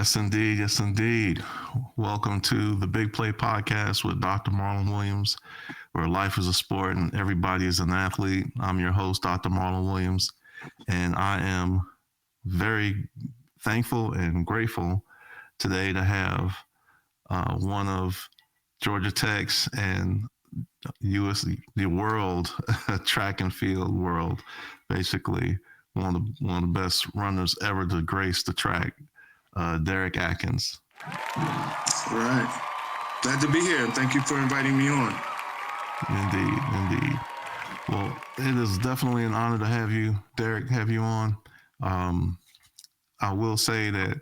Yes, indeed. Yes, indeed. Welcome to the Big Play Podcast with Dr. Marlon Williams, where life is a sport and everybody is an athlete. I'm your host, Dr. Marlon Williams, and I am very thankful and grateful today to have one of Georgia Tech's and the world, track and field world, basically one of the best runners ever to grace the track. Derrick Adkins. All right. Glad to be here. Thank you for inviting me on. Indeed. Well, it is definitely an honor to have you, Derrick, have you on. I will say that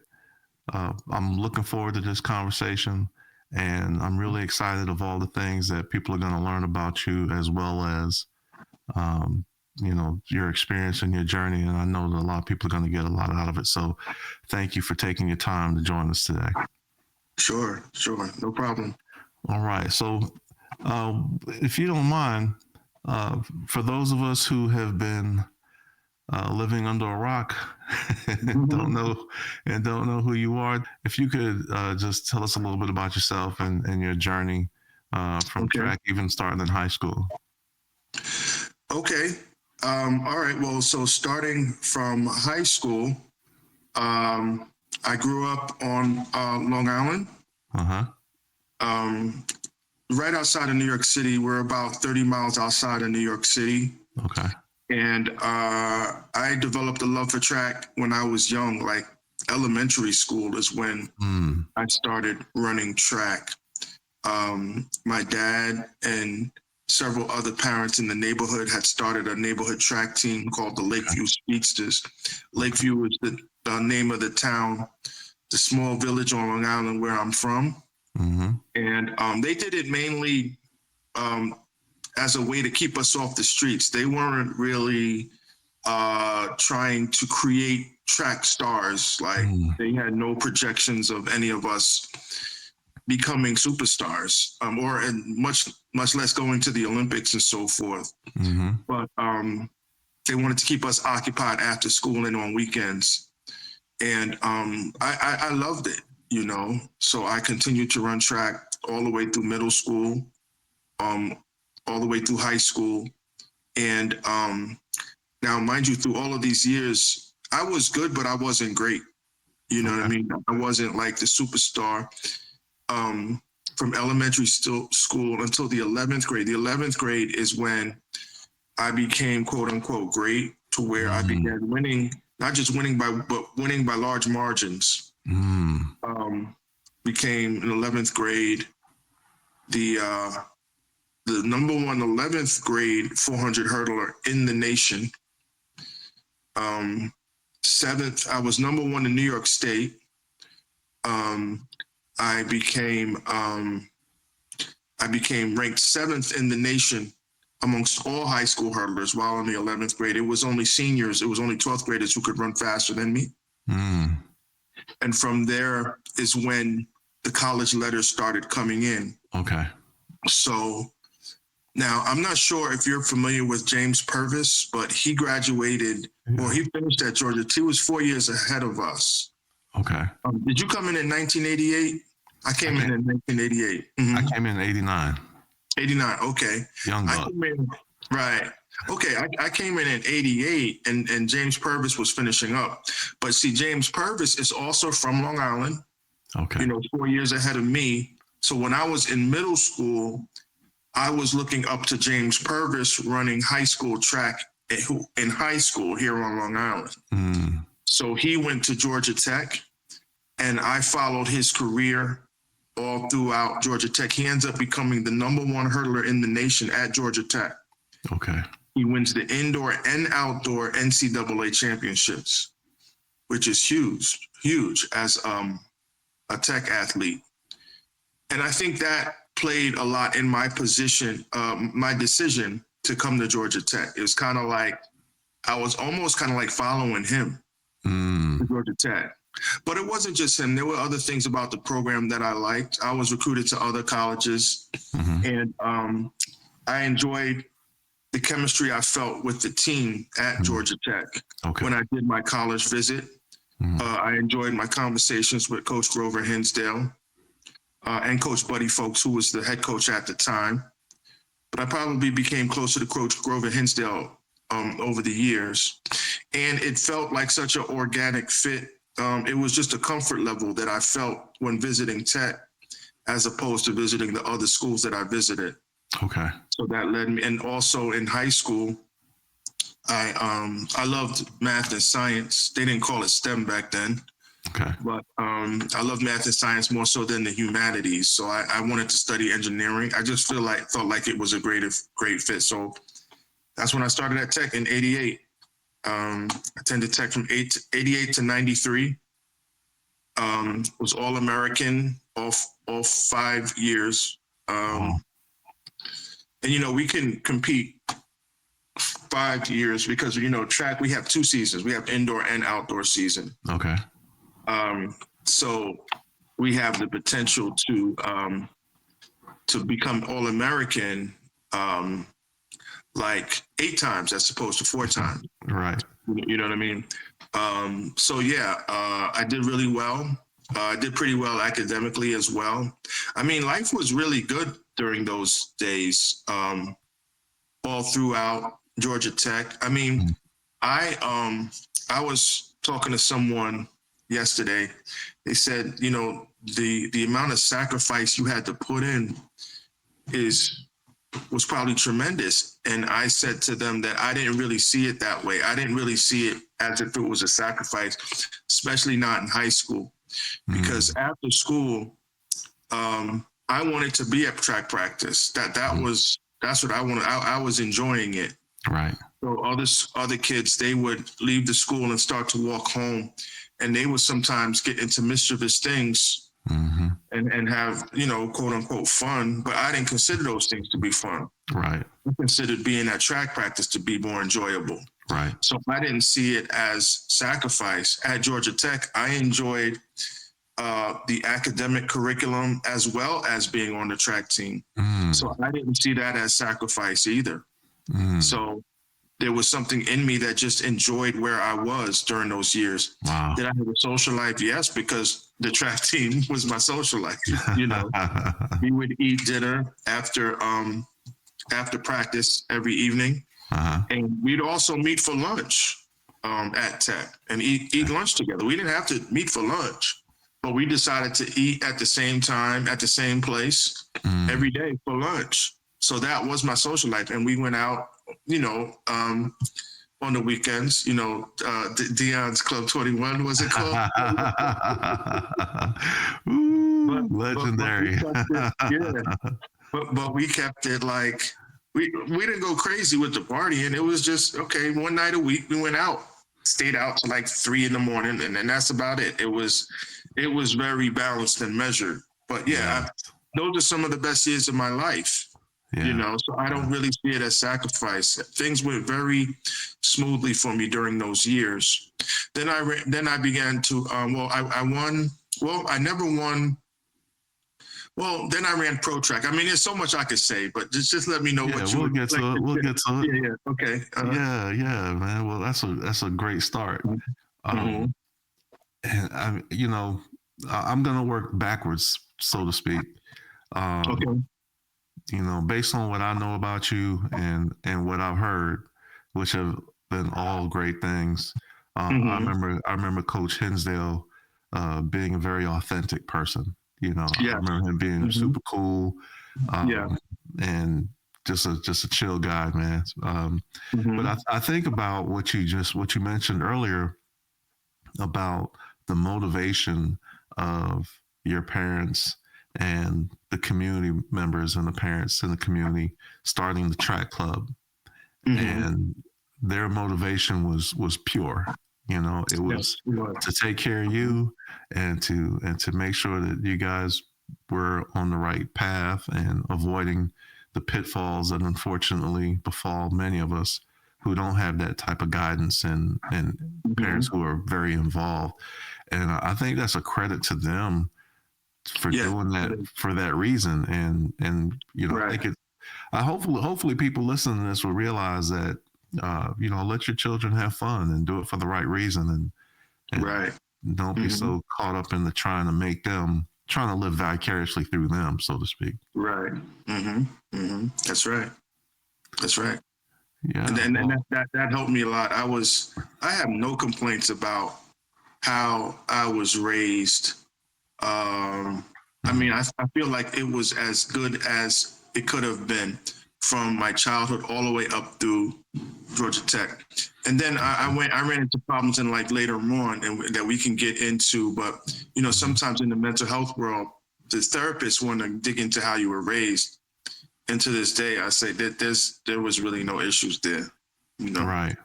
I'm looking forward to this conversation, and I'm really excited of all the things that people are going to learn about you, as well as your experience and your journey. And I know that a lot of people are going to get a lot out of it. So thank you for taking your time to join us today. Sure. No problem. All right. So if you don't mind, for those of us who have been living under a rock and don't know who you are, if you could just tell us a little bit about yourself and your journey from track, even starting in high school. Okay. All right. Well, so starting from high school, I grew up on Long Island. Right outside of New York City. We're about 30 miles outside of New York City. Okay. And I developed a love for track when I was young, like elementary school is when I started running track. My dad and several other parents in the neighborhood had started a neighborhood track team called the Lakeview Speedsters. Lakeview is the name of the town, the small village on Long Island where I'm from. And they did it mainly as a way to keep us off the streets. They weren't really trying to create track stars. Like they had no projections of any of us becoming superstars, or much less going to the Olympics and so forth. But they wanted to keep us occupied after school and on weekends. And I loved it, So I continued to run track all the way through middle school, all the way through high school. And now, mind you, through all of these years, I was good, but I wasn't great. You know what I mean? I wasn't like the superstar. From elementary school until the 11th grade. The 11th grade is when I became quote unquote great, to where I began winning, not just winning but winning by large margins. Became in 11th grade the number one 11th grade 400 hurdler in the nation. 7th, I was number one in New York State. I became ranked 7th in the nation amongst all high school hurdlers while in the 11th grade. It was only 12th graders who could run faster than me. And from there is when the college letters started coming in. Okay. So now I'm not sure if you're familiar with James Purvis, but he graduated, he finished at Georgia. He was 4 years ahead of us. Okay. Did you come in 1988? I came in 1988. I came in 89. 89, okay. Young buck. Right. Okay, I came in 88, and James Purvis was finishing up. But see, James Purvis is also from Long Island. Okay. 4 years ahead of me. So when I was in middle school, I was looking up to James Purvis running high school track in high school here on Long Island. So he went to Georgia Tech, and I followed his career all throughout Georgia Tech. He ends up becoming the number one hurdler in the nation at Georgia Tech. Okay. He wins the indoor and outdoor NCAA championships, which is huge as a tech athlete. And I think that played a lot in my my decision to come to Georgia Tech. It was kind of like, I was almost kind of like following him to Georgia Tech. But it wasn't just him. There were other things about the program that I liked. I was recruited to other colleges, and I enjoyed the chemistry I felt with the team at Georgia Tech when I did my college visit. I enjoyed my conversations with Coach Grover Hinsdale and Coach Buddy Folks, who was the head coach at the time. But I probably became closer to Coach Grover Hinsdale over the years. And it felt like such an organic fit. It was just a comfort level that I felt when visiting Tech, as opposed to visiting the other schools that I visited. Okay. So that led me, and also in high school, I loved math and science. They didn't call it STEM back then. Okay. But I love math and science more so than the humanities. So I wanted to study engineering. I just felt like it was a great fit. So that's when I started at Tech in '88. Attended Tech from '88 to '93. Was All-American all 5 years. And we can compete 5 years because track, we have 2 seasons. We have indoor and outdoor season. Okay. So we have the potential to become All-American like 8 times as opposed to 4 times. Right. You know what I mean? So yeah, I did really well. I did pretty well academically as well. I mean, life was really good during those days, all throughout Georgia Tech. I mean, I was talking to someone yesterday. They said, the amount of sacrifice you had to put in was probably tremendous. And I said to them that I didn't really see it that way. I didn't really see it as if it was a sacrifice, especially not in high school. Because after school, I wanted to be at track practice. That's what I wanted. I was enjoying it. Right. So other kids, they would leave the school and start to walk home, and they would sometimes get into mischievous things and have, quote unquote fun. But I didn't consider those things to be fun. Right. I considered being at track practice to be more enjoyable. Right. So I didn't see it as sacrifice. At Georgia Tech, I enjoyed the academic curriculum as well as being on the track team. So I didn't see that as sacrifice either. So there was something in me that just enjoyed where I was during those years. Wow. Did I have a social life? Yes, because the track team was my social life. We would eat dinner after practice every evening. And we'd also meet for lunch at Tech and eat lunch together. We didn't have to meet for lunch, but we decided to eat at the same time, at the same place every day for lunch. So that was my social life. And we went out, on the weekends, Dion's Club 21 was it called? Ooh, legendary. But we kept it like, we didn't go crazy with the partying. It was just, okay, one night a week we went out, stayed out till like 3 a.m, and then that's about it. It was very balanced and measured. But those are some of the best years of my life. So I don't really see it as sacrifice. Things went very smoothly for me during those years. Then I began to, I won. Well, I never won. Well, then I ran pro track. I mean, there's so much I could say, but just let me know what you. We'll get to it. We'll get to it. Yeah. Okay. Yeah, man. Well, that's a great start. And I'm gonna work backwards, so to speak. Okay. Based on what I know about you and what I've heard, which have been all great things. I remember Coach Hinsdale being a very authentic person. I remember him being super cool, and just a chill guy, man. But I think about what you mentioned earlier about the motivation of your parents and the community members and the parents in the community starting the track club, and their motivation was pure. It was to take care of you and to make sure that you guys were on the right path and avoiding the pitfalls that unfortunately befall many of us who don't have that type of guidance and parents who are very involved. And I think that's a credit to them for doing that for that reason. And I think hopefully people listening to this will realize that let your children have fun and do it for the right reason and Don't be so caught up in the trying to live vicariously through them, so to speak. Right. That's right. That's right. Yeah. And that helped me a lot. I have no complaints about how I was raised. I mean, I feel like it was as good as it could have been from my childhood all the way up through Georgia Tech. And then I ran into problems in like later on and that we can get into, but you know, sometimes in the mental health world, the therapists want to dig into how you were raised. And to this day, I say that there was really no issues there. You know, right.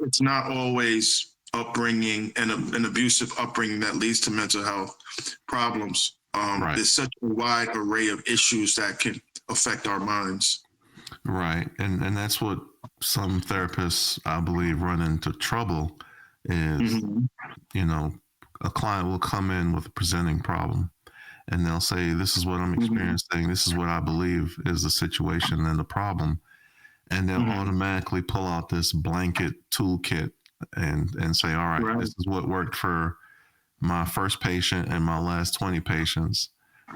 It's not always upbringing and an abusive upbringing that leads to mental health problems. There's such a wide array of issues that can affect our minds. Right. And that's what some therapists, I believe, run into trouble is, you know, a client will come in with a presenting problem and they'll say, this is what I'm experiencing. This is what I believe is the situation and the problem. And they'll automatically pull out this blanket toolkit and say, all right, this is what worked for my first patient and my last 20 patients.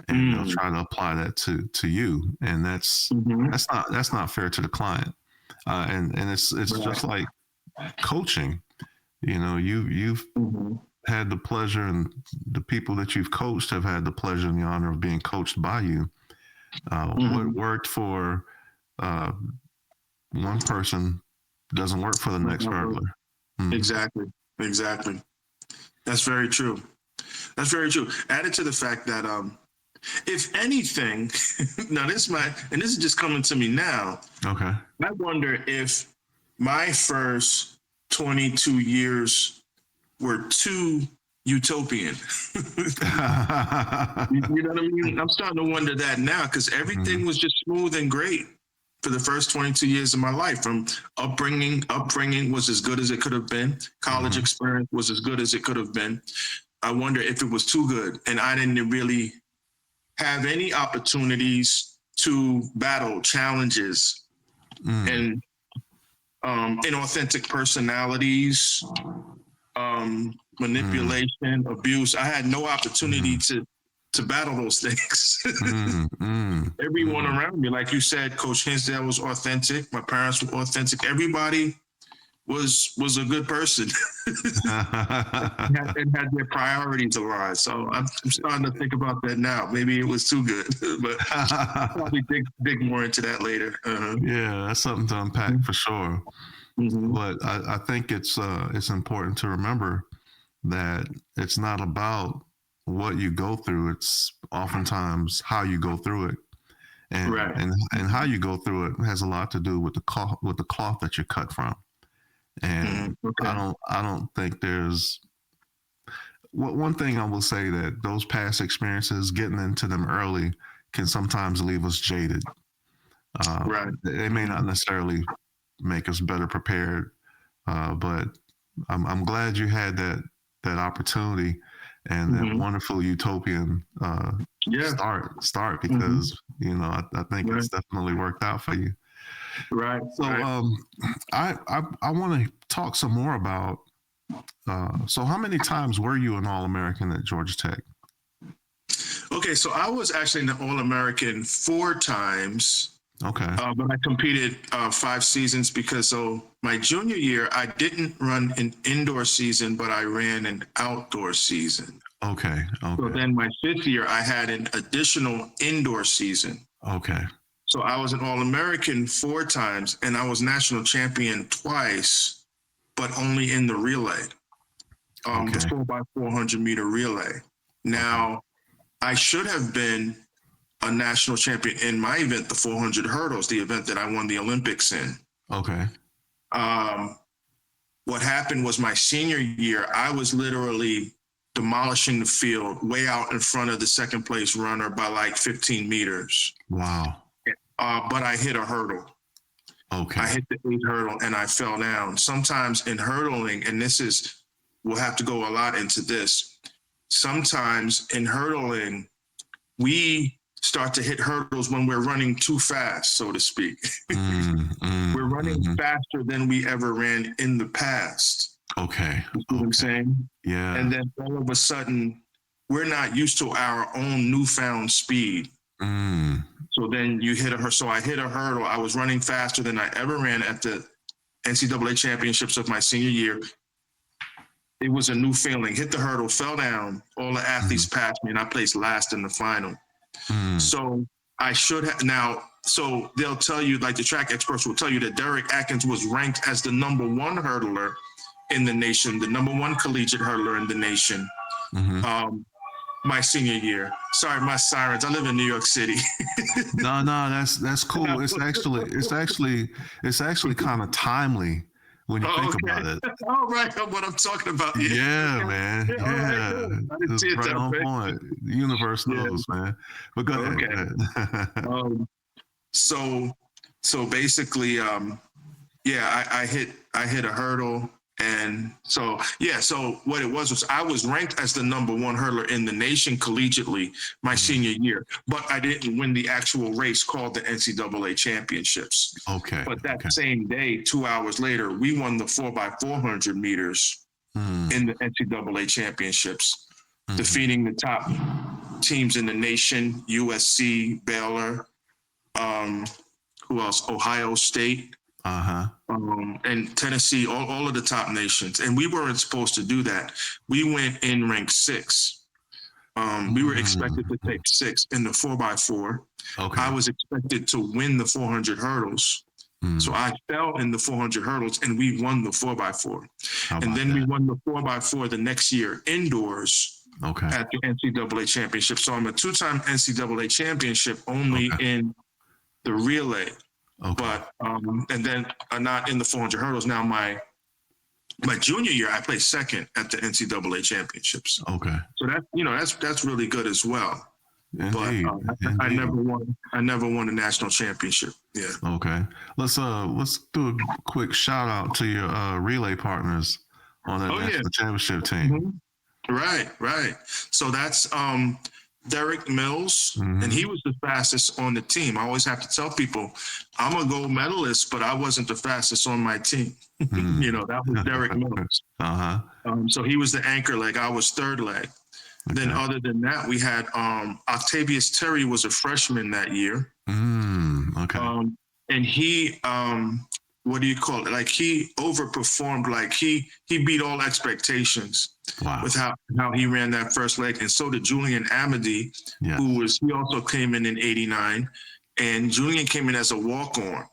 And they'll try to apply that to you. And that's not fair to the client. And it's just like coaching. You know, you've had the pleasure, and the people that you've coached have had the pleasure and the honor of being coached by you. What worked for one person doesn't work for the next hurdler. Exactly. That's very true. Added to the fact that if anything, now this is just coming to me now. Okay. I wonder if my first 22 years were too utopian. You know what I mean? I'm starting to wonder that now because everything was just smooth and great for the first 22 years of my life. From upbringing was as good as it could have been. College experience was as good as it could have been. I wonder if it was too good and I didn't really have any opportunities to battle challenges and inauthentic personalities, manipulation, abuse. I had no opportunity to battle those things. Everyone around me, like you said, Coach Hinsdale was authentic. My parents were authentic. Everybody was a good person and had their priorities aligned. So I'm starting to think about that now. Maybe it was too good, but I'll probably dig more into that later. Yeah, that's something to unpack for sure. But I think it's important to remember that it's not about what you go through. It's oftentimes how you go through it. And how you go through it has a lot to do with the cloth that you're cut from. And I don't think there's one thing I will say, that those past experiences, getting into them early, can sometimes leave us jaded. They may not necessarily make us better prepared, but I'm glad you had that opportunity and that wonderful utopian start because you know I think it's definitely worked out for you. Right. So I want to talk some more about. So how many times were you an All-American at Georgia Tech? Okay, so I was actually an All-American 4 times. Okay. But I competed 5 seasons because my junior year I didn't run an indoor season, but I ran an outdoor season. Okay. So then my 5th year I had an additional indoor season. Okay. So I was an All-American 4 times, and I was national champion twice, but only in the relay, the 4x400 meter relay. Now, I should have been a national champion in my event, the 400 hurdles, the event that I won the Olympics in. Okay. What happened was my senior year, I was literally demolishing the field way out in front of the second place runner by like 15 meters. Wow. But I hit a hurdle. Okay. I hit the 8th hurdle and I fell down. Sometimes in hurdling, and we'll have to go a lot into this. Sometimes in hurdling, we start to hit hurdles when we're running too fast, so to speak. We're running faster than we ever ran in the past. Okay. You see what I'm saying? Yeah. And then all of a sudden, we're not used to our own newfound speed. So then you hit a hurdle. So I hit a hurdle. I was running faster than I ever ran at the NCAA championships of my senior year. It was a new feeling. Hit the hurdle, fell down. All the athletes passed me, and I placed last in the final. So I should have now. So they'll tell you, like the track experts will tell you, that Derrick Adkins was ranked as the #1 hurdler in the nation, the #1 collegiate hurdler in the nation. My senior year. Sorry, my sirens. I live in New York City. No, that's cool. It's actually kind of timely when you think about it. All right, what I'm talking about. Yeah, man. Yeah, Yeah, right, I didn't see it right that on way. point. The universe knows, man. But go ahead. Okay. Go ahead. So basically, I hit a hurdle. And so what it was I was ranked as the #1 hurdler in the nation collegiately my senior year, but I didn't win the actual race called the NCAA championships. Okay. But that same day, 2 hours later, we won the 4x400 meters in the NCAA championships, defeating the top teams in the nation, USC, Baylor, who else? Ohio State. And Tennessee, all of the top nations. And we weren't supposed to do that. We went in rank 6. We were expected to take 6 in the 4x4. Okay. I was expected to win the 400 hurdles. So I fell in the 400 hurdles and we won the 4x4. And then we won the 4x4 the next year indoors at the NCAA championship. So I'm a 2-time NCAA championship only in the relay. But and then not in the 400 hurdles. Now my junior year, I placed second at the NCAA championships. Okay, so that's really good as well. Indeed. But I never won a national championship. Yeah. Okay, let's do a quick shout out to your relay partners on that national championship team. Right. So that's Derek Mills, and he was the fastest on the team. I always have to tell people, I'm a gold medalist, but I wasn't the fastest on my team. That was Derek Mills. So he was the anchor leg. I was third leg. Okay. Then other than that, we had Octavius Terry was a freshman that year. And he, what do you call it? Like he overperformed. Like he beat all expectations with how he ran that first leg. And so did Julian Amedee, he also came in '89, and Julian came in as a walk-on.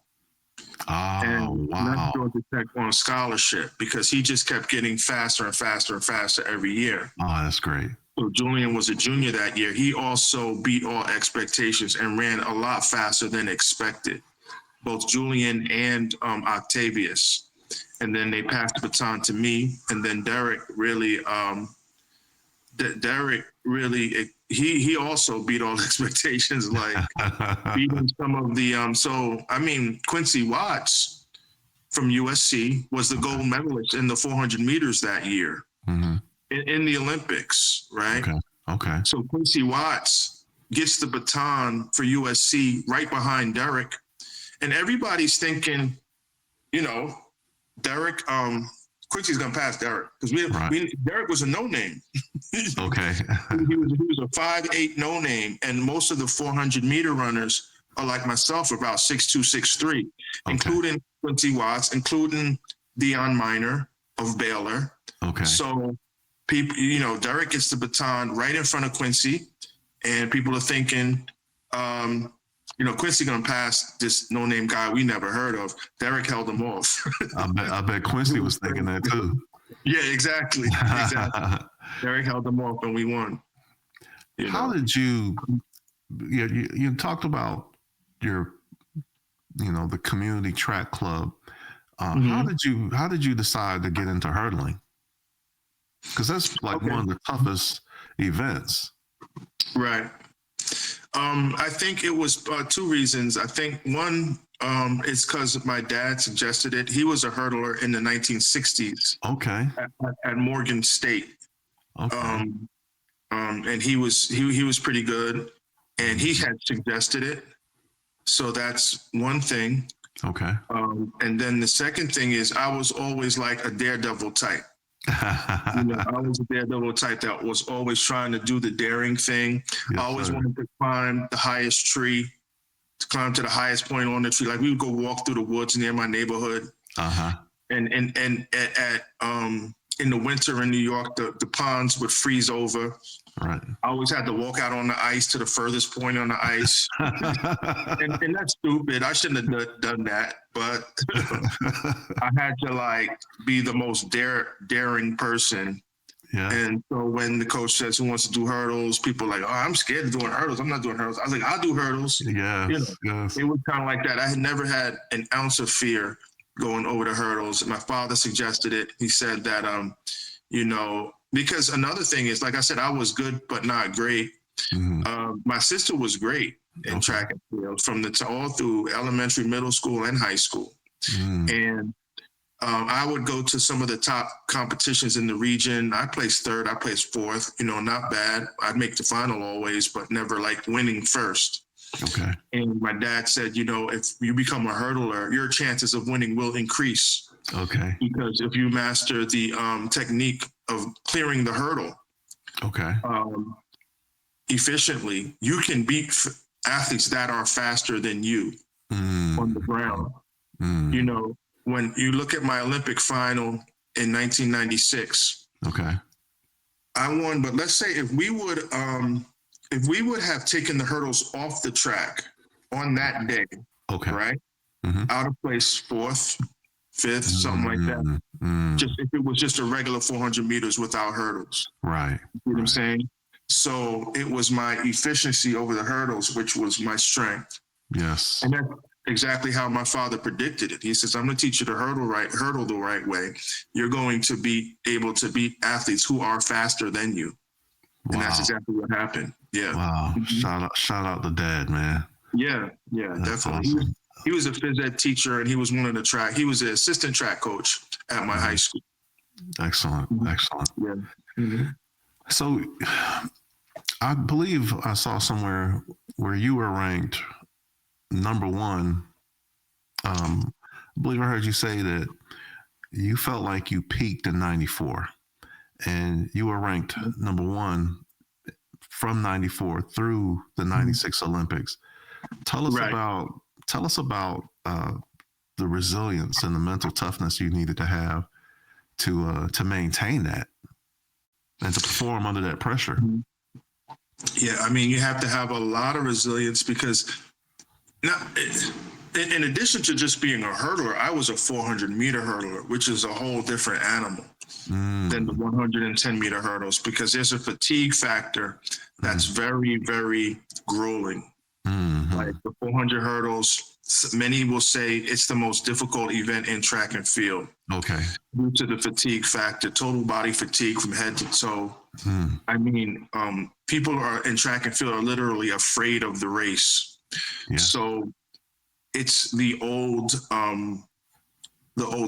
Left Georgia Tech on scholarship because he just kept getting faster and faster and faster every year. That's great. So Julian was a junior that year. He also beat all expectations and ran a lot faster than expected. Both Julian and Octavius. And then they passed the baton to me. And then Derrick really, he also beat all expectations, like beating some of the, Quincy Watts from USC was the gold medalist in the 400 meters that year in the Olympics, right? Okay. So Quincy Watts gets the baton for USC right behind Derrick. And everybody's thinking, Derrick, Quincy's gonna pass Derrick because Derrick was a no-name. Okay. he was a 5'8" no-name, and most of the 400 meter runners are like myself, about 6'2", 6'3", including Quincy Watts, including Deion Minor of Baylor. Okay. So people, Derrick gets the baton right in front of Quincy, and people are thinking, Quincy gonna pass this no-name guy we never heard of. Derrick held him off. I bet Quincy was thinking that too. Yeah, exactly. Derrick held him off, and we won. How did you? You talked about your, the community track club. How did you decide to get into hurdling? Because that's like one of the toughest events. Right. I think it was 2 reasons. I think one is because my dad suggested it. He was a hurdler in the 1960s. Okay. At Morgan State. Okay. And he was pretty good, and he had suggested it. So that's one thing. Okay. And then the second thing is I was always like a daredevil type. I was a daredevil type that was always trying to do the daring thing. Yes, I always sir. wanted to climb the highest tree, to climb to the highest point on the tree. Like we would go walk through the woods near my neighborhood. And at in the winter in New York, the ponds would freeze over. Right. I always had to walk out on the ice to the furthest point on the ice. and that's stupid. I shouldn't have done that, but I had to like be the most daring person. Yeah. And so when the coach says who wants to do hurdles, people are like, oh, I'm scared of doing hurdles. I'm not doing hurdles. I was like, I'll do hurdles. Yes. Yes. It was kind of like that. I had never had an ounce of fear going over the hurdles. My father suggested it. He said that, because another thing is, like I said, I was good, but not great. My sister was great in track and field from all through elementary, middle school, and high school. And I would go to some of the top competitions in the region. I placed third, I placed fourth, not bad. I'd make the final always, but never like winning first. Okay. And my dad said, if you become a hurdler, your chances of winning will increase. Okay. Because if you master the technique of clearing the hurdle efficiently, you can beat athletes that are faster than you on the ground. When you look at my Olympic final in 1996, I won. But let's say if we would have taken the hurdles off the track on that day, right, out of place fourth, fifth, something like that. Just if it was just a regular 400 meters without hurdles, right? You know what I'm saying? So it was my efficiency over the hurdles, which was my strength. Yes. And that's exactly how my father predicted it. He says, I'm going to teach you to hurdle the right way. You're going to be able to beat athletes who are faster than you. Wow. And that's exactly what happened. Yeah. Wow. Shout out to Dad, man. Yeah, that's definitely. Awesome. He was a phys ed teacher, and he was he was an assistant track coach at my high school. Excellent. Excellent. Yeah. So I believe I saw somewhere where you were ranked number one. I believe I heard you say that you felt like you peaked in 94 and you were ranked number one from 94 through the 96 Olympics. Tell us about the resilience and the mental toughness you needed to have to maintain that and to perform under that pressure. Yeah, I mean, you have to have a lot of resilience because in addition to just being a hurdler, I was a 400-meter hurdler, which is a whole different animal than the 110-meter hurdles because there's a fatigue factor that's very, very grueling. Like the 400 hurdles, many will say it's the most difficult event in track and field. Okay. Due to the fatigue factor, total body fatigue from head to toe. I mean, people are in track and field are literally afraid of the race. Yeah. So it's the old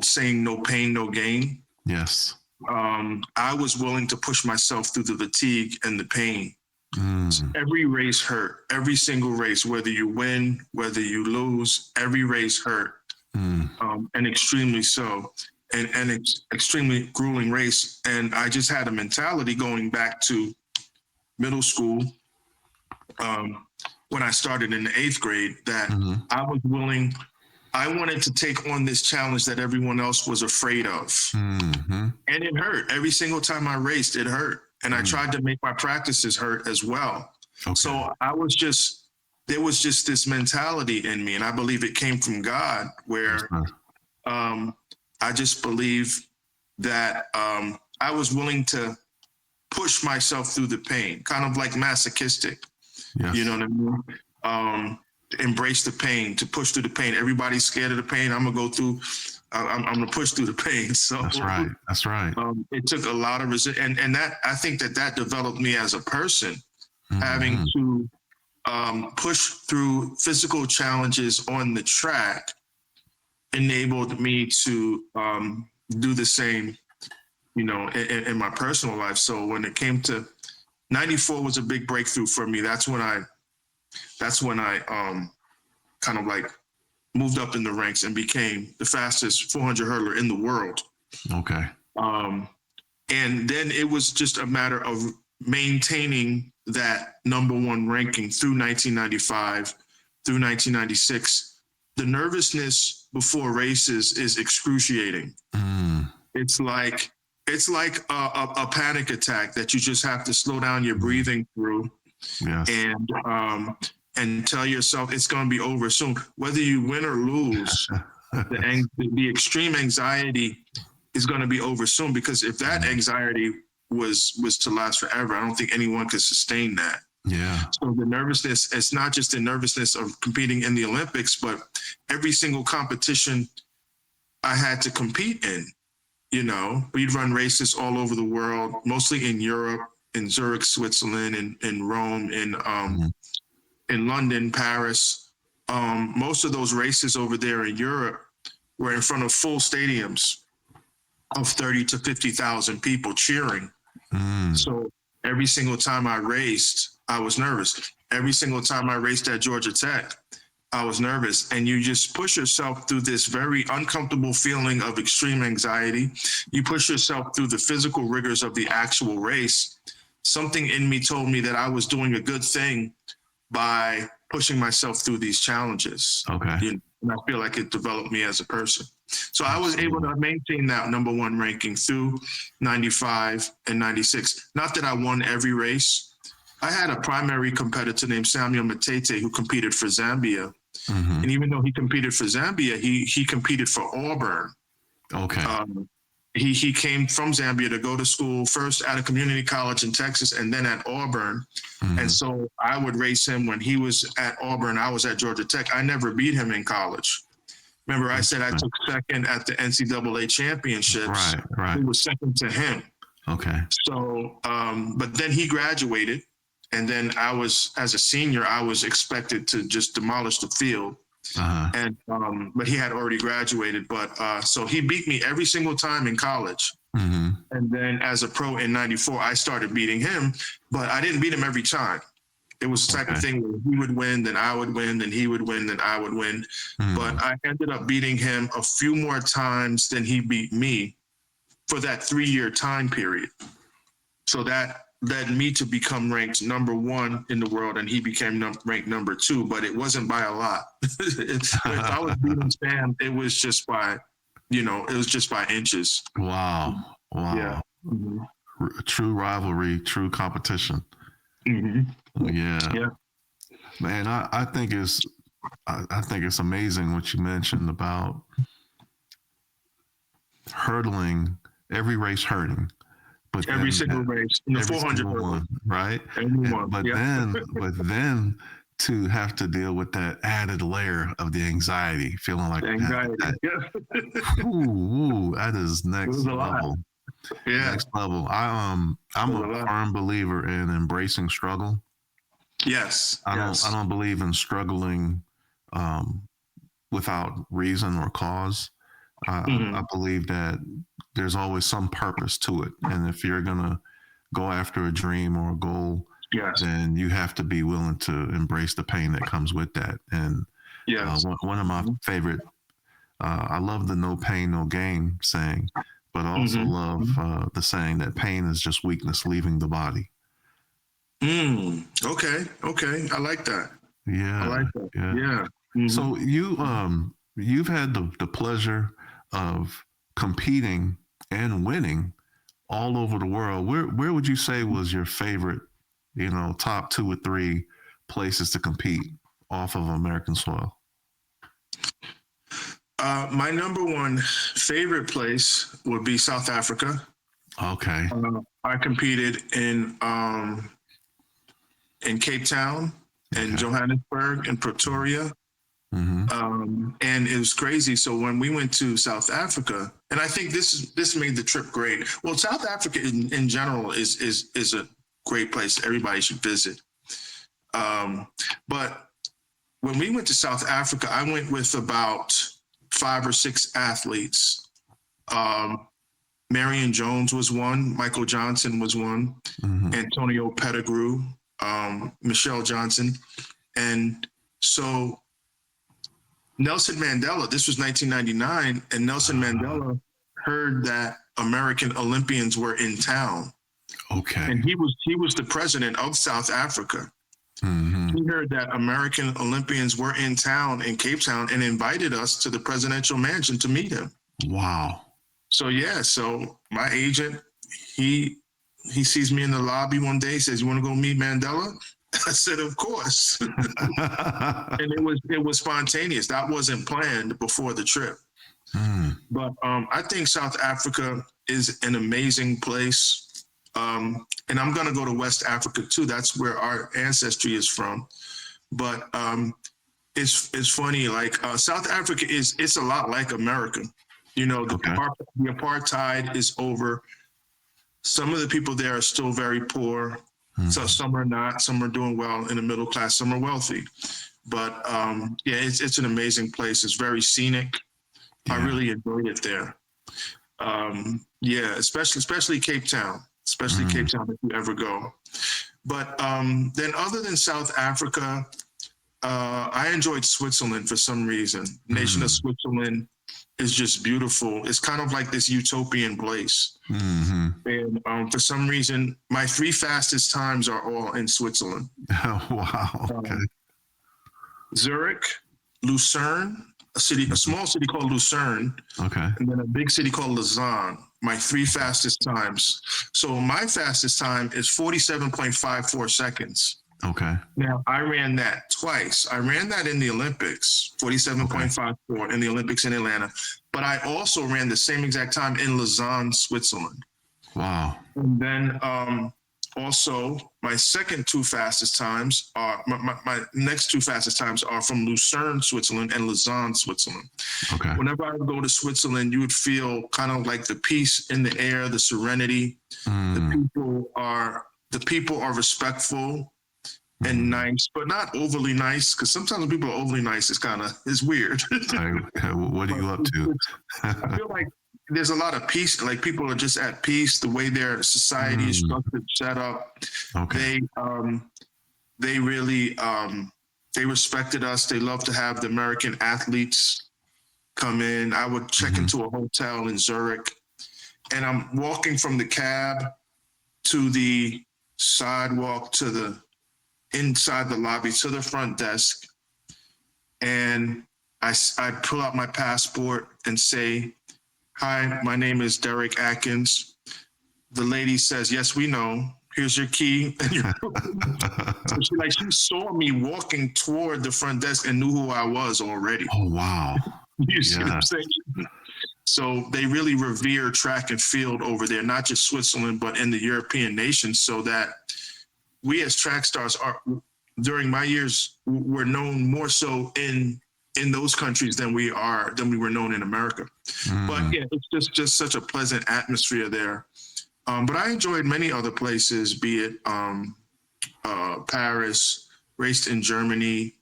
saying, no pain, no gain. Yes. I was willing to push myself through the fatigue and the pain. So every race hurt, every single race, whether you win, whether you lose, every race hurt, and extremely so, and extremely grueling race. And I just had a mentality going back to middle school when I started in the 8th grade that I wanted to take on this challenge that everyone else was afraid of. And it hurt. Every single time I raced, it hurt. And I tried to make my practices hurt as well. Okay. So there was just this mentality in me, and I believe it came from God, where I just believe that I was willing to push myself through the pain, kind of like masochistic. Yes. You know what I mean? Embrace the pain, to push through the pain. Everybody's scared of the pain. I'm gonna push through the pain. So that's right. It took a lot of resistance, and that I think that developed me as a person, having to push through physical challenges on the track enabled me to do the same, in my personal life. So when it came to 94 was a big breakthrough for me. That's when I kind of like moved up in the ranks and became the fastest 400 hurdler in the world. Okay. And then it was just a matter of maintaining that number one ranking through 1995, through 1996. The nervousness before races is excruciating. It's like a panic attack that you just have to slow down your breathing through. Yes. And tell yourself it's going to be over soon. Whether you win or lose, the extreme anxiety is going to be over soon, because if that anxiety was to last forever, I don't think anyone could sustain that. Yeah. So the nervousness, it's not just the nervousness of competing in the Olympics, but every single competition I had to compete in. You know, we'd run races all over the world, mostly in Europe, in Zurich, Switzerland, in Rome, in London, Paris. Most of those races over there in Europe were in front of full stadiums of 30 to 50,000 people cheering. So every single time I raced, I was nervous. Every single time I raced at Georgia Tech, I was nervous. And you just push yourself through this very uncomfortable feeling of extreme anxiety. You push yourself through the physical rigors of the actual race. Something in me told me that I was doing a good thing by pushing myself through these challenges. Okay. And I feel like it developed me as a person. So I was able to maintain that number one ranking through 95 and 96. Not that I won every race. I had a primary competitor named Samuel Matete who competed for Zambia. And even though he competed for Zambia, he competed for Auburn. Okay. He came from Zambia to go to school first at a community college in Texas and then at Auburn. And so I would race him when he was at Auburn. I was at Georgia Tech. I never beat him in college. Remember, I said I took second at the NCAA championships. Right. It was second to him. Okay. So, but then he graduated. And then I was, as a senior, I was expected to just demolish the field. And but he had already graduated. But so he beat me every single time in college. And then as a pro in 94, I started beating him, but I didn't beat him every time. It was the type of thing where he would win, then I would win, then he would win, then I would win. But I ended up beating him a few more times than he beat me for that 3-year time period. So that led me to become ranked number one in the world, and he became ranked number two, but it wasn't by a lot. If I was beating Sam, it was just by, it was just by inches. Wow. Yeah. True rivalry, true competition. Yeah. Man, I think it's amazing what you mentioned about hurdling, every race hurting. But every single race, in the 400 one, right? But then to have to deal with that added layer of the anxiety, feeling like that is next level. Next level. I'm a firm believer in embracing struggle. Yes. I don't believe in struggling without reason or cause. I believe that there's always some purpose to it. And if you're going to go after a dream or a goal, then you have to be willing to embrace the pain that comes with that. And one of my favorite, I love the no pain, no gain saying, but I also love the saying that pain is just weakness leaving the body. Okay. I like that. Yeah. I like that. Yeah. So you've had the pleasure of competing and winning all over the world. Where would you say was your favorite, top 2 or 3 places to compete off of American soil? My number one favorite place would be South Africa. Okay. I competed in Cape Town, in Johannesburg, in Pretoria. And it was crazy. So when we went to South Africa, and I think this made the trip great. Well, South Africa in general is a great place. Everybody should visit. But when we went to South Africa, I went with about 5 or 6 athletes. Marion Jones was one. Michael Johnson was one. Antonio Pettigrew, Michelle Johnson. And so Nelson Mandela, this was 1999, and Nelson Mandela heard that American Olympians were in town. Okay. And he was the president of South Africa. Mm-hmm. He heard that American Olympians were in town in Cape Town and invited us to the presidential mansion to meet him. Wow. So so my agent, he sees me in the lobby one day, says, "You want to go meet Mandela?" I said, "Of course." And it was spontaneous. That wasn't planned before the trip. But I think South Africa is an amazing place. And I'm going to go to West Africa too. That's where our ancestry is from. But it's funny, like South Africa it's a lot like America. You know, the apartheid is over. Some of the people there are still very poor. So some are not. Some are doing well in the middle class. Some are wealthy. But it's an amazing place. It's very scenic. Yeah. I really enjoyed it there. Especially Cape Town. Especially Cape Town if you ever go. But then other than South Africa, I enjoyed Switzerland for some reason. Nation of Switzerland is just beautiful. It's kind of like this utopian place. And for some reason, my 3 fastest times are all in Switzerland. Oh, wow. Okay. Zurich, Lucerne, a small city called Lucerne. Okay. And then a big city called Lausanne. My 3 fastest times. So my fastest time is 47.54 seconds. Okay. Now, I ran that twice. I ran that in the Olympics, 47.54 in the Olympics in Atlanta. But I also ran the same exact time in Lausanne, Switzerland. Wow. And then also my second 2 fastest times are, my next 2 fastest times are from Lucerne, Switzerland and Lausanne, Switzerland. Okay. Whenever I would go to Switzerland, you would feel kind of like the peace in the air, the serenity. The people are respectful and nice, but not overly nice. Because sometimes when people are overly nice, it's weird. What are you up to? I feel like there's a lot of peace. Like people are just at peace. The way their society is structured, set up. Okay. They really they respected us. They love to have the American athletes come in. I would check into a hotel in Zurich, and I'm walking from the cab to the sidewalk to the inside the lobby to the front desk, and I pull out my passport and say, "Hi, my name is Derrick Adkins." The lady says, "Yes, we know. Here's your key." So she saw me walking toward the front desk and knew who I was already. Oh, wow. You see what I'm saying? So they really revere track and field over there, not just Switzerland, but in the European nations, so that we as track stars during my years were known more so in those countries than we were known in America. But yeah, it's just such a pleasant atmosphere there. But I enjoyed many other places, be it Paris, raced in Germany,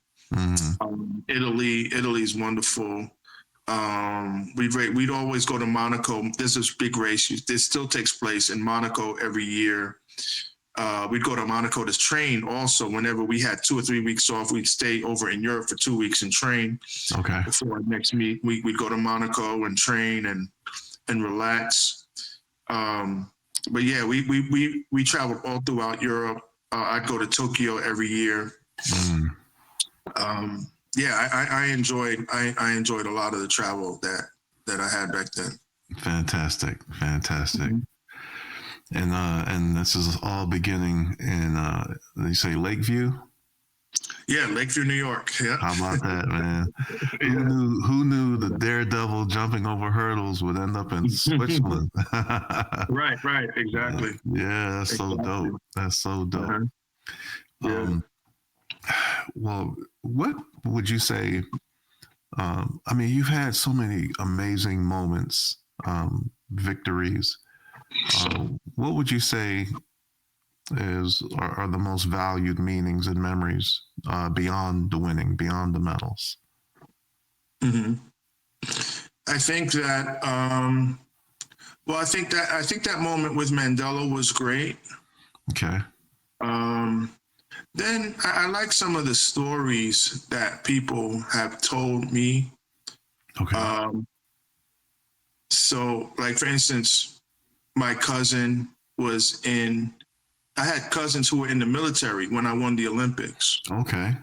Italy. Italy's wonderful. We'd always go to Monaco. There's this big race. This still takes place in Monaco every year. We'd go to Monaco to train also. Whenever we had 2 or 3 weeks off, we'd stay over in Europe for 2 weeks and train. Okay. Before our next meet, we'd go to Monaco and train and relax. But yeah, we traveled all throughout Europe. I'd go to Tokyo every year. I enjoyed a lot of the travel that I had back then. Fantastic. And this is all beginning in you say Lakeview? Yeah, Lakeview, New York. Yeah. How about that, man? Who knew the daredevil jumping over hurdles would end up in Switzerland? Right, exactly. Yeah, that's so dope. That's so dope. Yeah. Well, what would you say? I mean, you've had so many amazing moments, victories. What would you say are the most valued meanings and memories beyond the winning, beyond the medals? I think that I think that moment with Mandela was great. Okay. Then I like some of the stories that people have told me. Okay. So, like, for instance, my cousin was in, I had cousins who were in the military when I won the Olympics. Okay.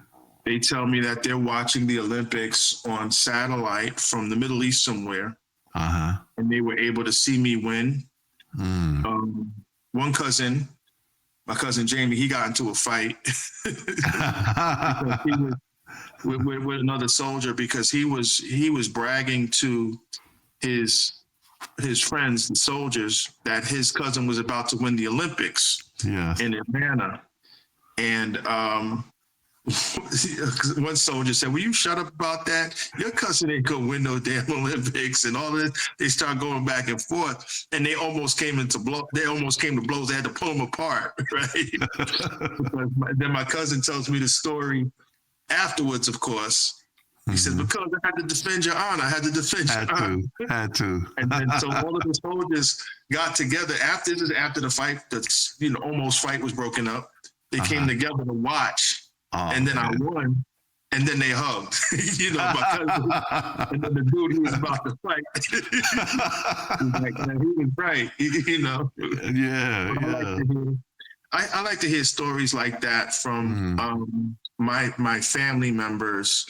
They tell me that they're watching the Olympics on satellite from the Middle East somewhere, and they were able to see me win. One cousin, my cousin Jamie, he got into a fight because he was with another soldier because he was bragging to his friends, the soldiers, that his cousin was about to win the Olympics in Atlanta. And one soldier said, "Will you shut up about that? Your cousin ain't gonna win no damn Olympics," and all this. They start going back and forth, and they almost came to blows. They had to pull them apart, right? Then my cousin tells me the story afterwards, of course. He said, "Because I had to defend your honor. I had to defend your honor." Had to. And then so all of the soldiers got together after the fight, the almost fight was broken up. They came together to watch. And then I won, and then they hugged, my cousin. And then the dude who was about to fight, was like, man, he was right, I like to hear stories like that from my family members.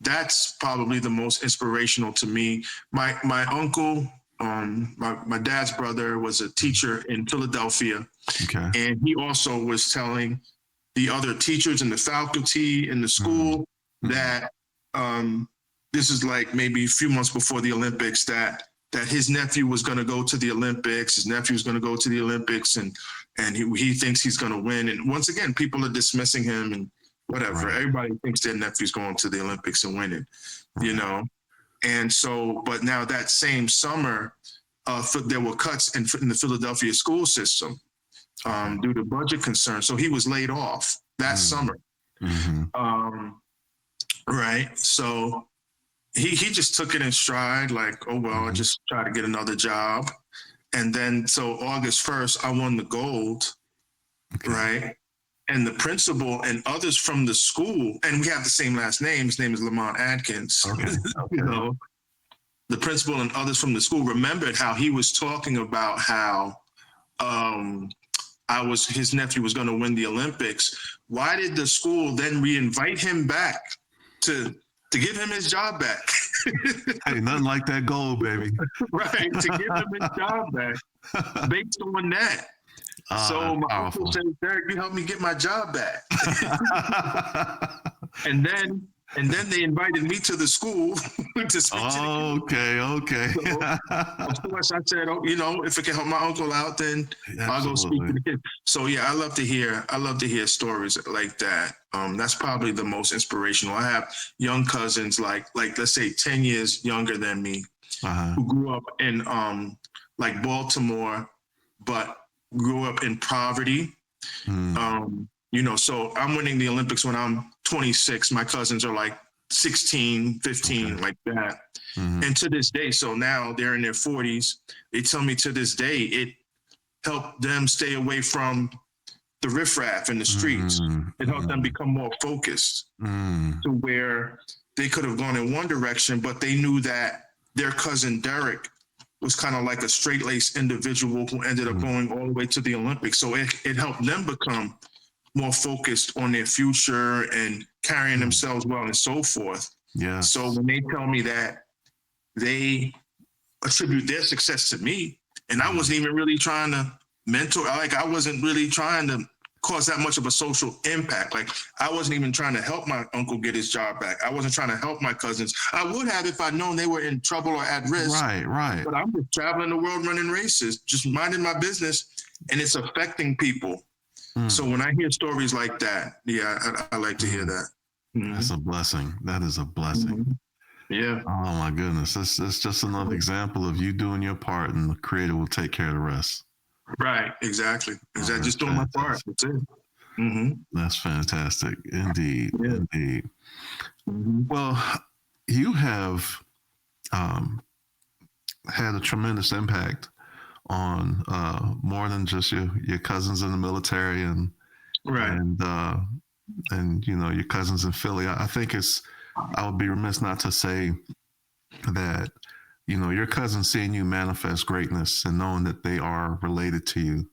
That's probably the most inspirational to me. My uncle, my dad's brother, was a teacher in Philadelphia, and he also was telling the other teachers in the faculty in the school that this is like maybe a few months before the Olympics that his nephew was going to go to the Olympics. His nephew was going to go to the Olympics, and he thinks he's going to win. And once again, people are dismissing him and whatever. Right. Everybody thinks their nephew's going to the Olympics and winning, And so, but now that same summer, there were cuts in the Philadelphia school system. Due to budget concerns. So he was laid off that summer. Right. So he just took it in stride, like, oh, well, I just try to get another job. And then, so August 1st, I won the gold. Right. And the principal and others from the school, and we have the same last name. His name is Derrick Adkins. The principal and others from the school remembered how he was talking about how, his nephew was going to win the Olympics. Why did the school then re-invite him back to give him his job back? Hey, nothing like that gold, baby. Right, to give him his job back based on that. So my uncle said, "Derrick, you helped me get my job back." And then they invited me to the school to speak to the kids. Okay. So, of course, I said, if it can help my uncle out, then I'll go speak to the kids. So yeah, I love to hear stories like that. That's probably the most inspirational. I have young cousins like let's say 10 years younger than me, who grew up in like Baltimore, but grew up in poverty. So I'm winning the Olympics when I'm 26. My cousins are like 16, 15, like that. And to this day, so now they're in their 40s. They tell me to this day, it helped them stay away from the riffraff in the streets. It helped them become more focused to where they could have gone in one direction, but they knew that their cousin Derrick was kind of like a straight-laced individual who ended up going all the way to the Olympics. So it helped them become more focused on their future and carrying themselves well and so forth. Yeah. So when they tell me that they attribute their success to me, and I wasn't even really trying to mentor, I wasn't really trying to cause that much of a social impact. Like, I wasn't even trying to help my uncle get his job back. I wasn't trying to help my cousins. I would have if I'd known they were in trouble or at risk. Right. But I'm just traveling the world running races, just minding my business, and it's affecting people. So when I hear stories like that, I like to hear that. That's a blessing. That is a blessing. Yeah. Oh my goodness. It's just another example of you doing your part, and the Creator will take care of the rest. Right. Exactly. Just doing my part. That's it. That's fantastic. Indeed. Yeah. Indeed. Well, you have had a tremendous impact on more than just your cousins in the military and and your cousins in Philly. I think I would be remiss not to say that your cousins seeing you manifest greatness and knowing that they are related to you,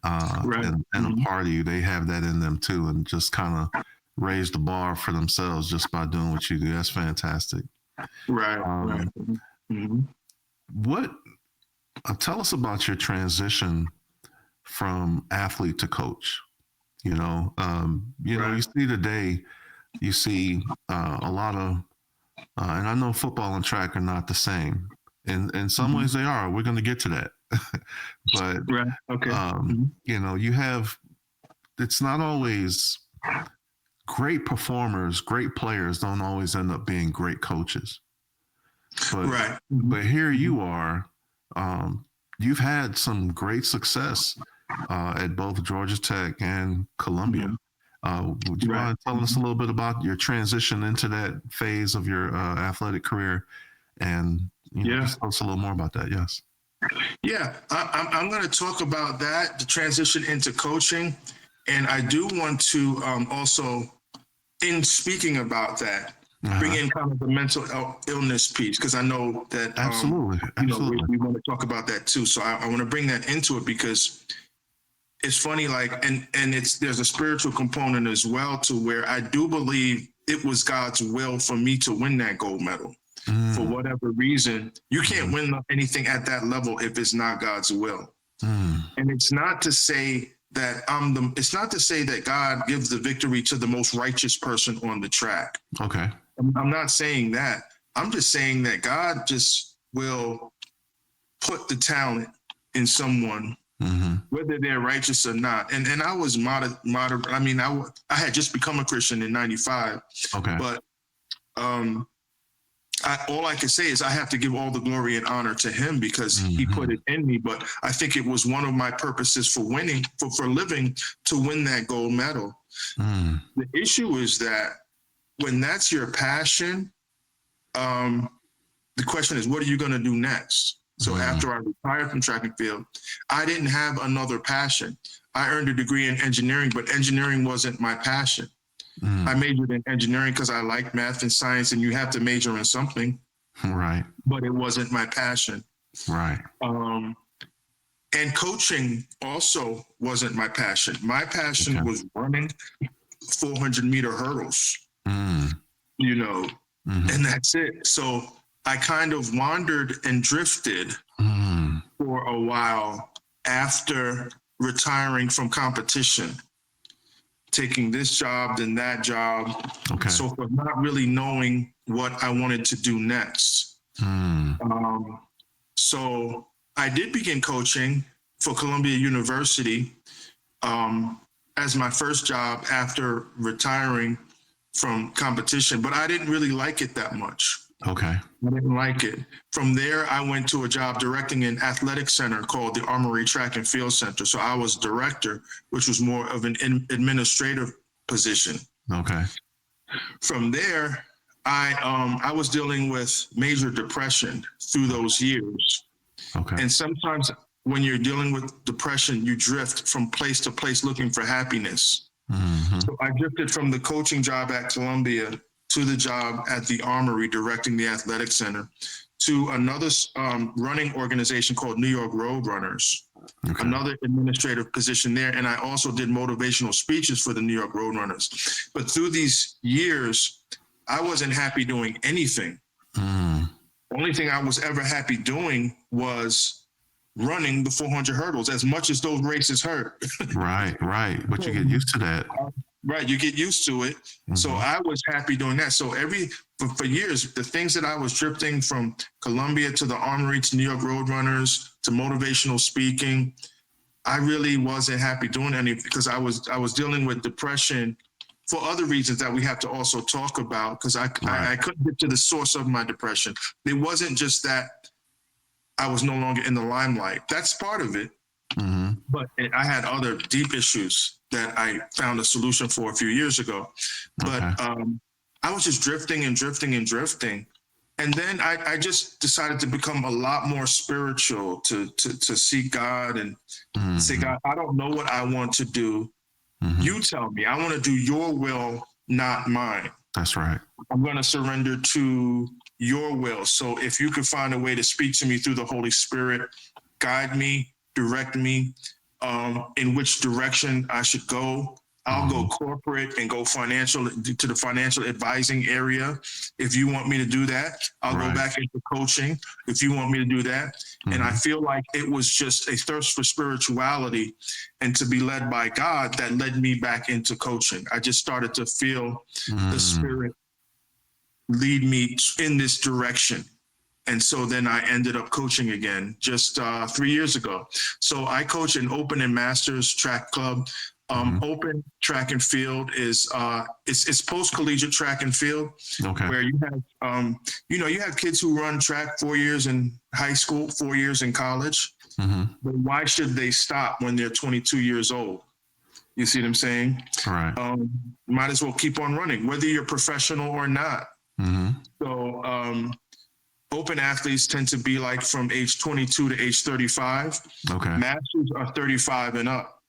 Right. and a part of you, they have that in them too, and just kind of raise the bar for themselves just by doing what you do. That's fantastic. Right. Right. Mm-hmm. What? Tell us about your transition from athlete to coach. Right. You see today, you see a lot of, and I know football and track are not the same. In some ways they are. We're going to get to that. But Right. Okay. you have. It's not always great performers, great players don't always end up being great coaches. But, right. But here you are. You've had some great success at both Georgia Tech and Columbia. Would you mind telling us a little bit about your transition into that phase of your athletic career, and just tell us a little more about that? Yes. Yeah, I'm going to talk about that, the transition into coaching, and I do want to also, in speaking about that, bring in kind of the mental illness piece, because I know that absolutely. We want to talk about that too. So I want to bring that into it, because it's funny, like, and there's a spiritual component as well, to where I do believe it was God's will for me to win that gold medal. For whatever reason, you can't win anything at that level if it's not God's will. And it's not to say that it's not to say that God gives the victory to the most righteous person on the track. Okay. I'm not saying that. I'm just saying that God just will put the talent in someone, whether they're righteous or not. And I was moderate. I mean, I had just become a Christian in '95. Okay. But all I can say is I have to give all the glory and honor to him, because he put it in me. But I think it was one of my purposes for winning, for living, to win that gold medal. The issue is that when that's your passion, the question is, what are you going to do next? So after I retired from track and field, I didn't have another passion. I earned a degree in engineering, but engineering wasn't my passion. I majored in engineering because I like math and science, and you have to major in something. Right. But it wasn't my passion. Right. And coaching also wasn't my passion. My passion was running 400-meter hurdles, and that's it. So I kind of wandered and drifted for a while after retiring from competition, taking this job, then that job. Okay. So for not really knowing what I wanted to do next. So I did begin coaching for Columbia University as my first job after retiring from competition, but I didn't really like it that much. Okay. I didn't like it. From there, I went to a job directing an athletic center called the Armory Track and Field Center. So I was director, which was more of an administrative position. Okay. From there, I was dealing with major depression through those years. Okay. And sometimes when you're dealing with depression, you drift from place to place looking for happiness. So I drifted from the coaching job at Columbia to the job at the Armory directing the athletic center, to another running organization called New York Road Runners, another administrative position there. And I also did motivational speeches for the New York Road Runners. But through these years, I wasn't happy doing anything. Only thing I was ever happy doing was running the 400 hurdles, as much as those races hurt. Right. But you get used to that. Right, you get used to it. So I was happy doing that. So for years, the things that I was drifting from Columbia to the Armory to New York Road Runners to motivational speaking, I really wasn't happy doing any, because I was dealing with depression for other reasons that we have to also talk about, because I couldn't get to the source of my depression. It wasn't just that I was no longer in the limelight. That's part of it. But I had other deep issues that I found a solution for a few years ago. But I was just drifting. And then I just decided to become a lot more spiritual, to seek God and say, God, I don't know what I want to do, You tell me. I want to do your will, not mine. That's right. I'm going to surrender to your will. So if you could find a way to speak to me through the Holy Spirit, guide me, direct me, in which direction I should go. I'll go corporate and go financial to the financial advising area. If you want me to do that, I'll go back into coaching if you want me to do that. And I feel like it was just a thirst for spirituality and to be led by God that led me back into coaching. I just started to feel the Spirit lead me in this direction. And so then I ended up coaching again just 3 years ago. So I coach an open and masters track club. Open track and field is it's post-collegiate track and field, where you have you have kids who run track 4 years in high school, 4 years in college. But why should they stop when they're 22 years old? You see what I'm saying? Right. Might as well keep on running, whether you're professional or not. So open athletes tend to be like from age 22 to age 35. Masters are 35 and up.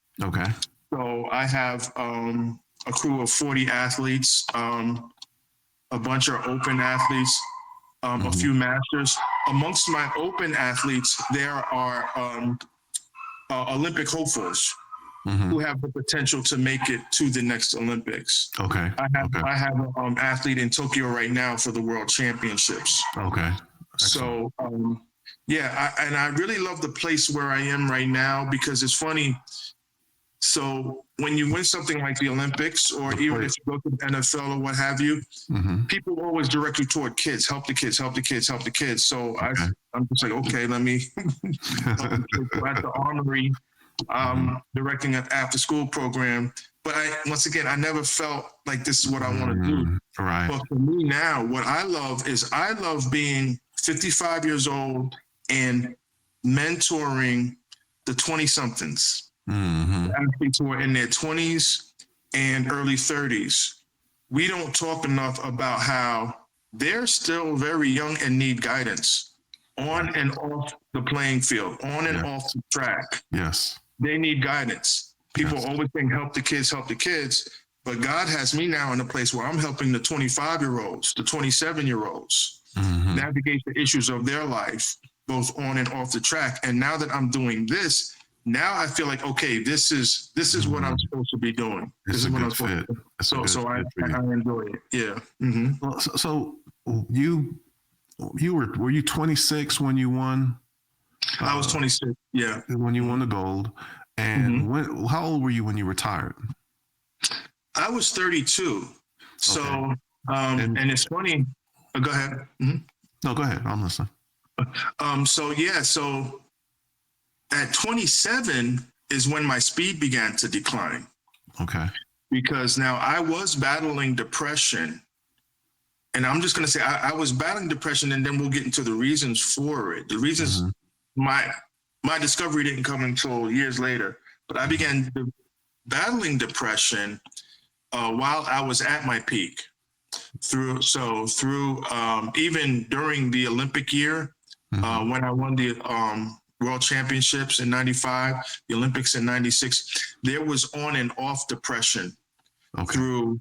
So I have a crew of 40 athletes. A bunch are open athletes, a few masters. Amongst my open athletes, there are Olympic hopefuls who have the potential to make it to the next Olympics. I have an athlete in Tokyo right now for the World Championships. So and I really love the place where I am right now, because it's funny. So when you win something like the Olympics, or even if you go to the NFL or what have you, people always direct you toward kids, help the kids, help the kids, help the kids. So I'm just like, okay, let me help the kids. So at the Armory, directing an after school program. But once again, I never felt like this is what I want to do. But for me now, what I love is being 55 years old and mentoring the 20-somethings. Athletes who are in their 20s and early 30s. We don't talk enough about how they're still very young and need guidance on and off the playing field, on and off the track. They need guidance. People always think help the kids, but God has me now in a place where I'm helping the 25-year-olds, the 27-year-olds navigate the issues of their life, both on and off the track. And now that I'm doing this, now I feel like, okay, this is what I'm supposed to be doing. This is what I'm supposed to do. So I enjoy it. Yeah. Well, so were you 26 when you won? I was 26. Yeah. When you won the gold, and how old were you when you retired? I was 32. So and it's funny. Go ahead. No, go ahead. I'm listening. So at 27 is when my speed began to decline. Because now I was battling depression. And I'm just going to say I was battling depression, and then we'll get into the reasons for it. The reasons, my discovery didn't come until years later. But I began battling depression while I was at my peak. Through even during the Olympic year, when I won the World Championships in 95, the Olympics in 96, there was on and off depression through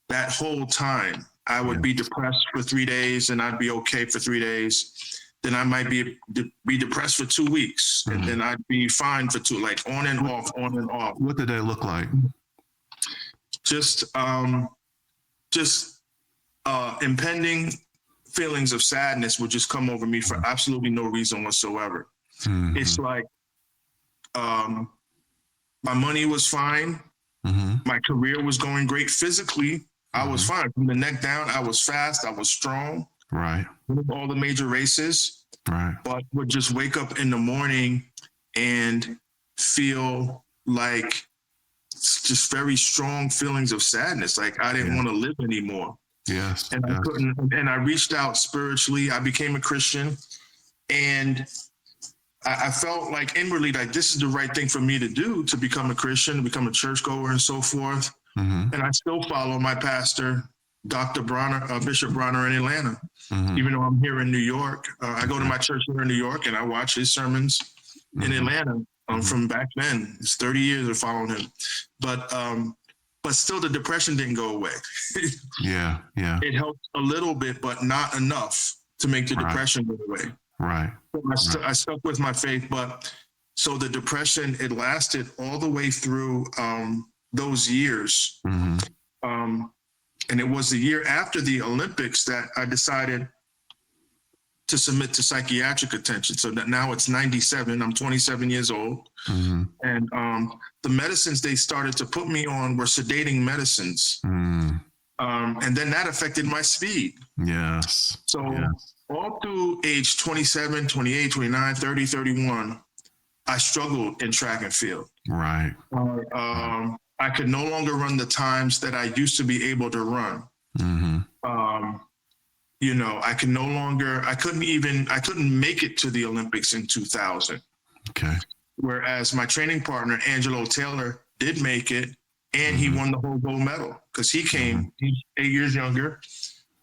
that whole time. I would be depressed for 3 days and I'd be okay for 3 days. Then I might be depressed for 2 weeks and then I'd be fine for two, like on and off. What did that look like? Just impending feelings of sadness would just come over me for absolutely no reason whatsoever. It's like my money was fine. My career was going great. Physically, I was fine. From the neck down, I was fast. I was strong. Winning all the major races. But would just wake up in the morning and feel like just very strong feelings of sadness. Like I didn't want to live anymore. And I couldn't. And I reached out spiritually. I became a Christian, and I felt like inwardly like this is the right thing for me to do, to become a Christian, to become a churchgoer and so forth. And I still follow my pastor, Dr. Bronner, Bishop Bronner in Atlanta. Even though I'm here in New York, I go to my church here in New York and I watch his sermons in Atlanta. from back then. It's 30 years of following him, but still the depression didn't go away. Yeah. It helped a little bit, but not enough to make the depression go away. Right. So I stuck with my faith, but so the depression, it lasted all the way through those years. And it was the year after the Olympics that I decided to submit to psychiatric attention. So that now it's 97, I'm 27 years old. And the medicines they started to put me on were sedating medicines. And then that affected my speed. Yes. So all through age 27, 28, 29, 30, 31, I struggled in track and field. Right. I could no longer run the times that I used to be able to run. You know, I couldn't make it to the Olympics in 2000. Okay. Whereas my training partner, Angelo Taylor, did make it, and he won the whole gold medal because he came, he's 8 years younger,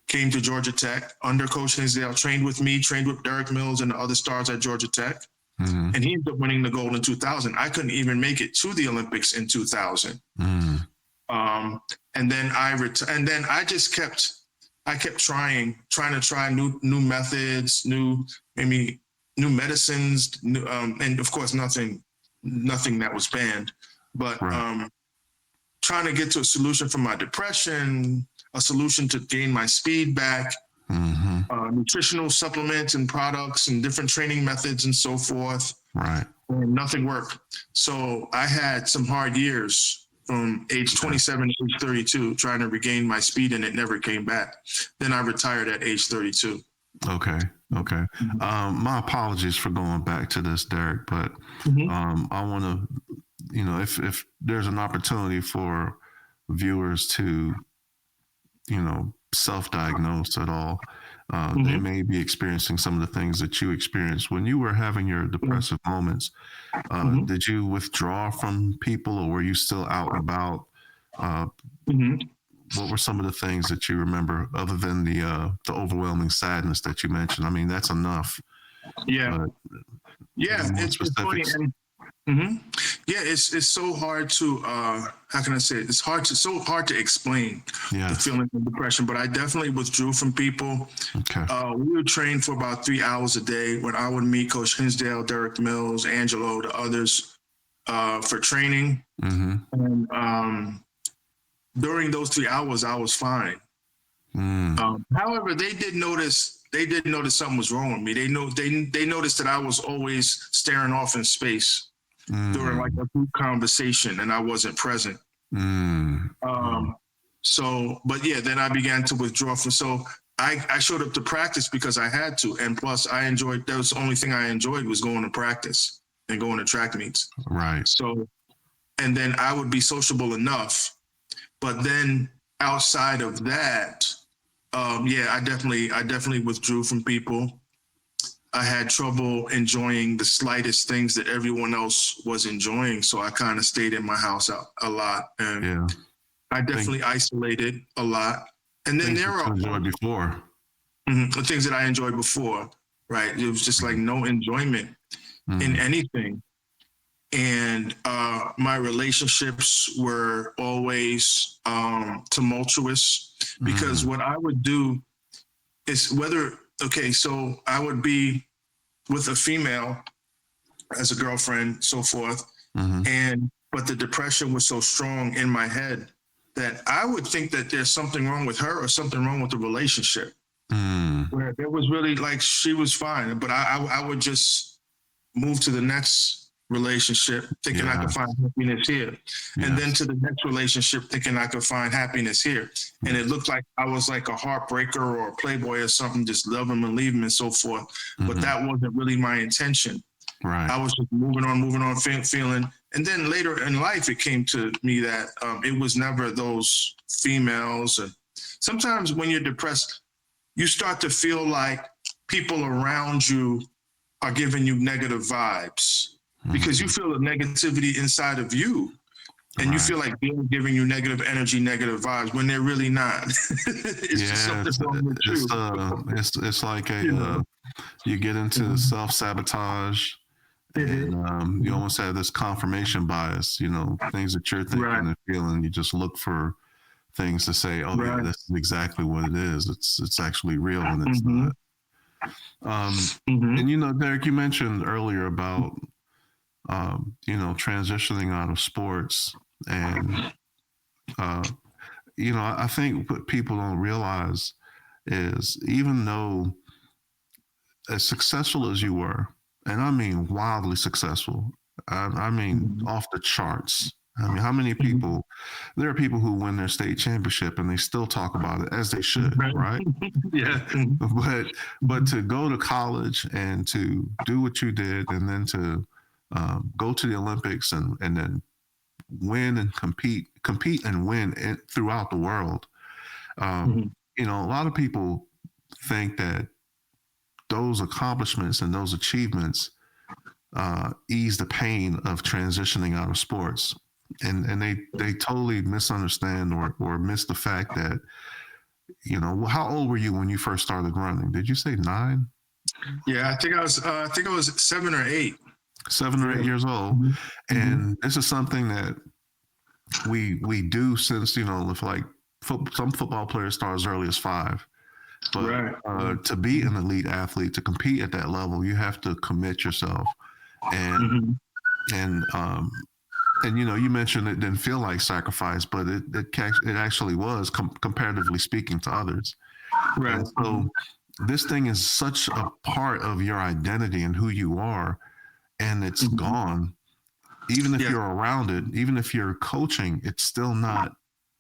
came to Georgia Tech under Coach Hinsdale, trained with me, trained with Derrick Mills and the other stars at Georgia Tech. And he ended up winning the gold in 2000. I couldn't even make it to the Olympics in 2000. And then I just kept trying to try new methods, new medicines, and of course nothing that was banned, but trying to get to a solution for my depression, a solution to gain my speed back, nutritional supplements and products and different training methods and so forth. Right. And nothing worked. So I had some hard years from age 27 to age 32 trying to regain my speed, and it never came back. Then I retired at age 32. Okay. My apologies for going back to this, Derrick, but I want to, if there's an opportunity for viewers to, self-diagnose at all, they may be experiencing some of the things that you experienced when you were having your depressive moments. Did you withdraw from people, or were you still out and about? What were some of the things that you remember other than the overwhelming sadness that you mentioned? I mean, that's enough. Yeah. It's funny. It's so hard to how can I say it? It's so hard to explain the feeling of depression, but I definitely withdrew from people. Okay. We would train for about 3 hours a day when I would meet Coach Hinsdale, Derrick Mills, Angelo, the others for training. And during those 3 hours, I was fine. However, they did notice something was wrong with me. They noticed that I was always staring off in space during like a group conversation, and I wasn't present. Then I began to withdraw from. So I showed up to practice because I had to, and plus that was the only thing I enjoyed was going to practice and going to track meets. Right. So, and then I would be sociable enough, but then outside of that, I definitely withdrew from people. I had trouble enjoying the slightest things that everyone else was enjoying, so I kind of stayed in my house a lot, and I definitely isolated a lot. And then there are the things that I enjoyed before, right? It was just like no enjoyment in anything, and my relationships were always tumultuous because what I would do is so I would be with a female as a girlfriend, so forth. But the depression was so strong in my head that I would think that there's something wrong with her or something wrong with the relationship. Where it was really like she was fine, but I would just move to the next relationship thinking I could find happiness here. And then to the next relationship thinking I could find happiness here. And it looked like I was like a heartbreaker or a playboy or something, just love him and leave him and so forth. But that wasn't really my intention. Right. I was just moving on, feeling. And then later in life, it came to me that it was never those females. Sometimes when you're depressed, you start to feel like people around you are giving you negative vibes. Because you feel the negativity inside of you, and you feel like they're giving you negative energy, negative vibes when they're really not. Just something wrong with you. It's like you get into self-sabotage, And you almost have this confirmation bias, things that you're thinking and feeling. You just look for things to say, oh, yeah, this is exactly what it is. It's actually real and it's not. And, Derrick, you mentioned earlier about, transitioning out of sports. And, I think what people don't realize is even though as successful as you were, and I mean wildly successful, I mean off the charts. I mean, how many people, there are people who win their state championship and they still talk about it, as they should, right? Yeah. But to go to college and to do what you did, and then to go to the Olympics and then win and compete and win throughout the world. A lot of people think that those accomplishments and those achievements ease the pain of transitioning out of sports. And they totally misunderstand or miss the fact that, how old were you when you first started running? Did you say 9? Yeah, I think I was 7 or 8. 7 or 8 years old. And this is something that we do since, if like some football players start as early as 5. But to be an elite athlete, to compete at that level, you have to commit yourself. And you mentioned it didn't feel like sacrifice, but it actually was, comparatively speaking to others. Right. And so this thing is such a part of your identity and who you are, and it's gone. Even if you're around it, even if you're coaching, it's still not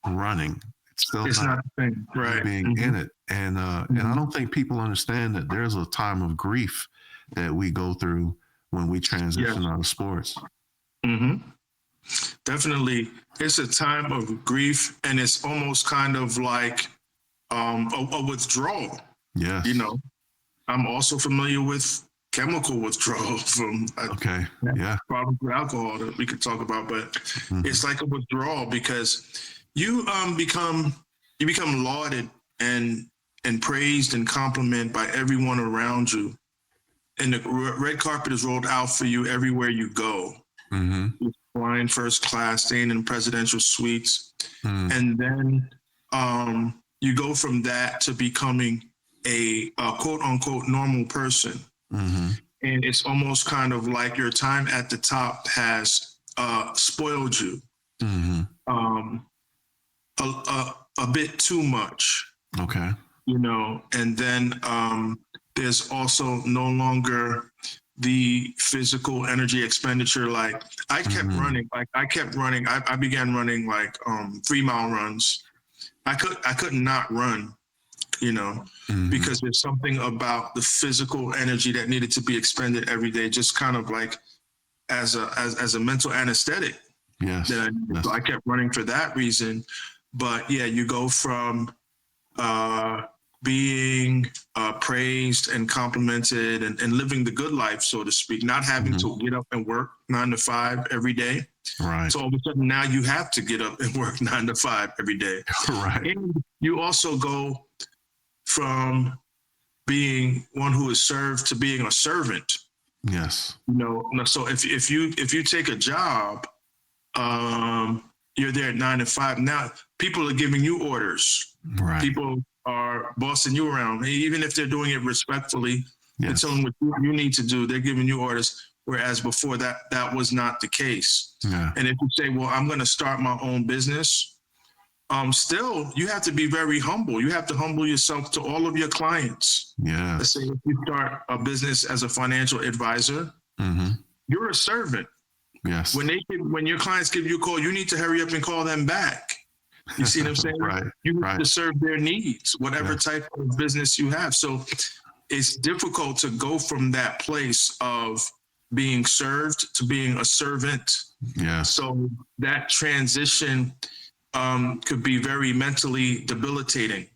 running. It's not the thing, right? Being in it. And I don't think people understand that there's a time of grief that we go through when we transition out of sports. Definitely. It's a time of grief, and it's almost kind of like a withdrawal. Yes. I'm also familiar with chemical withdrawal from probably alcohol that we could talk about, but it's like a withdrawal because you become lauded and praised and complimented by everyone around you, and the red carpet is rolled out for you everywhere you go. You're flying first class, staying in presidential suites, and then you go from that to becoming a quote unquote normal person. And it's almost kind of like your time at the top has spoiled you a bit too much. Okay. And then there's also no longer the physical energy expenditure. Like I kept running. I began running like 3-mile runs. I could not run, because there's something about the physical energy that needed to be expended every day, just kind of like as a mental anesthetic. Yes. So I kept running for that reason. But yeah, you go from being praised and complimented and living the good life, so to speak, not having to get up and work 9 to 5 every day. Right. So all of a sudden now you have to get up and work 9 to 5 every day. Right. And you also go from being one who is served to being a servant. Yes. So if you take a job, you're there at 9 to 5. Now people are giving you orders. Right. People are bossing you around, even if they're doing it respectfully. They're telling what you need to do. They're giving you orders. Whereas before that was not the case. Yeah. And if you say, well, I'm going to start my own business, still you have to be very humble. You have to humble yourself to all of your clients. Yeah. Let's say if you start a business as a financial advisor, you're a servant. Yes. When your clients give you a call, you need to hurry up and call them back. You see what I'm saying? Right. You need to serve their needs, whatever type of business you have. So it's difficult to go from that place of being served to being a servant. Yeah. So that transition could be very mentally debilitating.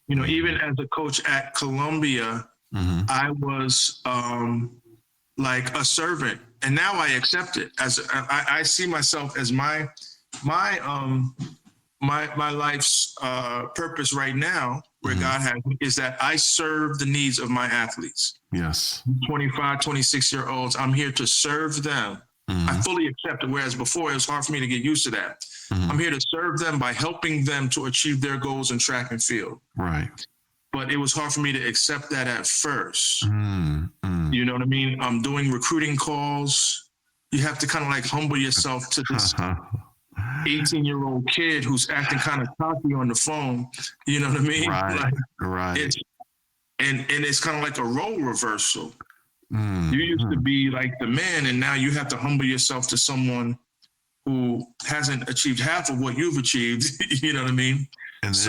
Even as a coach at Columbia, I was like a servant, and now I accept it as I see myself as my life's purpose right now where God has me, is that I serve the needs of my athletes. Yes. 25, 26-year-olds, I'm here to serve them. I fully accept it, whereas before it was hard for me to get used to that. I'm here to serve them by helping them to achieve their goals in track and field. Right. But it was hard for me to accept that at first. You know what I mean? I'm doing recruiting calls. You have to kind of like humble yourself to this 18-year-old kid who's acting kind of cocky on the phone. You know what I mean? Right. Like, Right. And it's kind of like a role reversal. You used to be like the man, and now you have to humble yourself to someone who hasn't achieved half of what you've achieved. You know what I mean? It's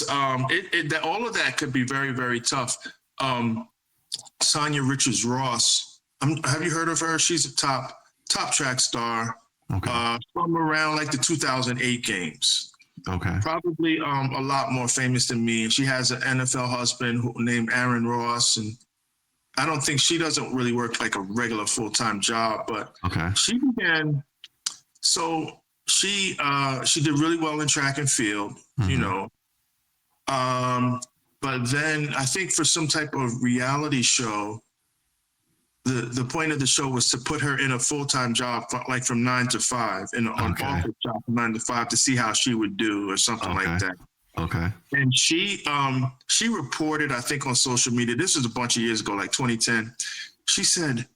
that all of that could be very, very tough. Sonia Richards Ross, have you heard of her? She's a top track star. Okay. From around like the 2008 games. Okay. Probably a lot more famous than me. She has an NFL husband named Aaron Ross, and I don't think she doesn't really work like a regular full-time job, but she began. So she did really well in track and field, you know. But then I think for some type of reality show, the point of the show was to put her in a full-time job, like from 9 to 5, in an office job from 9 to 5 to see how she would do or something like that. Okay. And she reported, I think on social media, this was a bunch of years ago, like 2010. She said,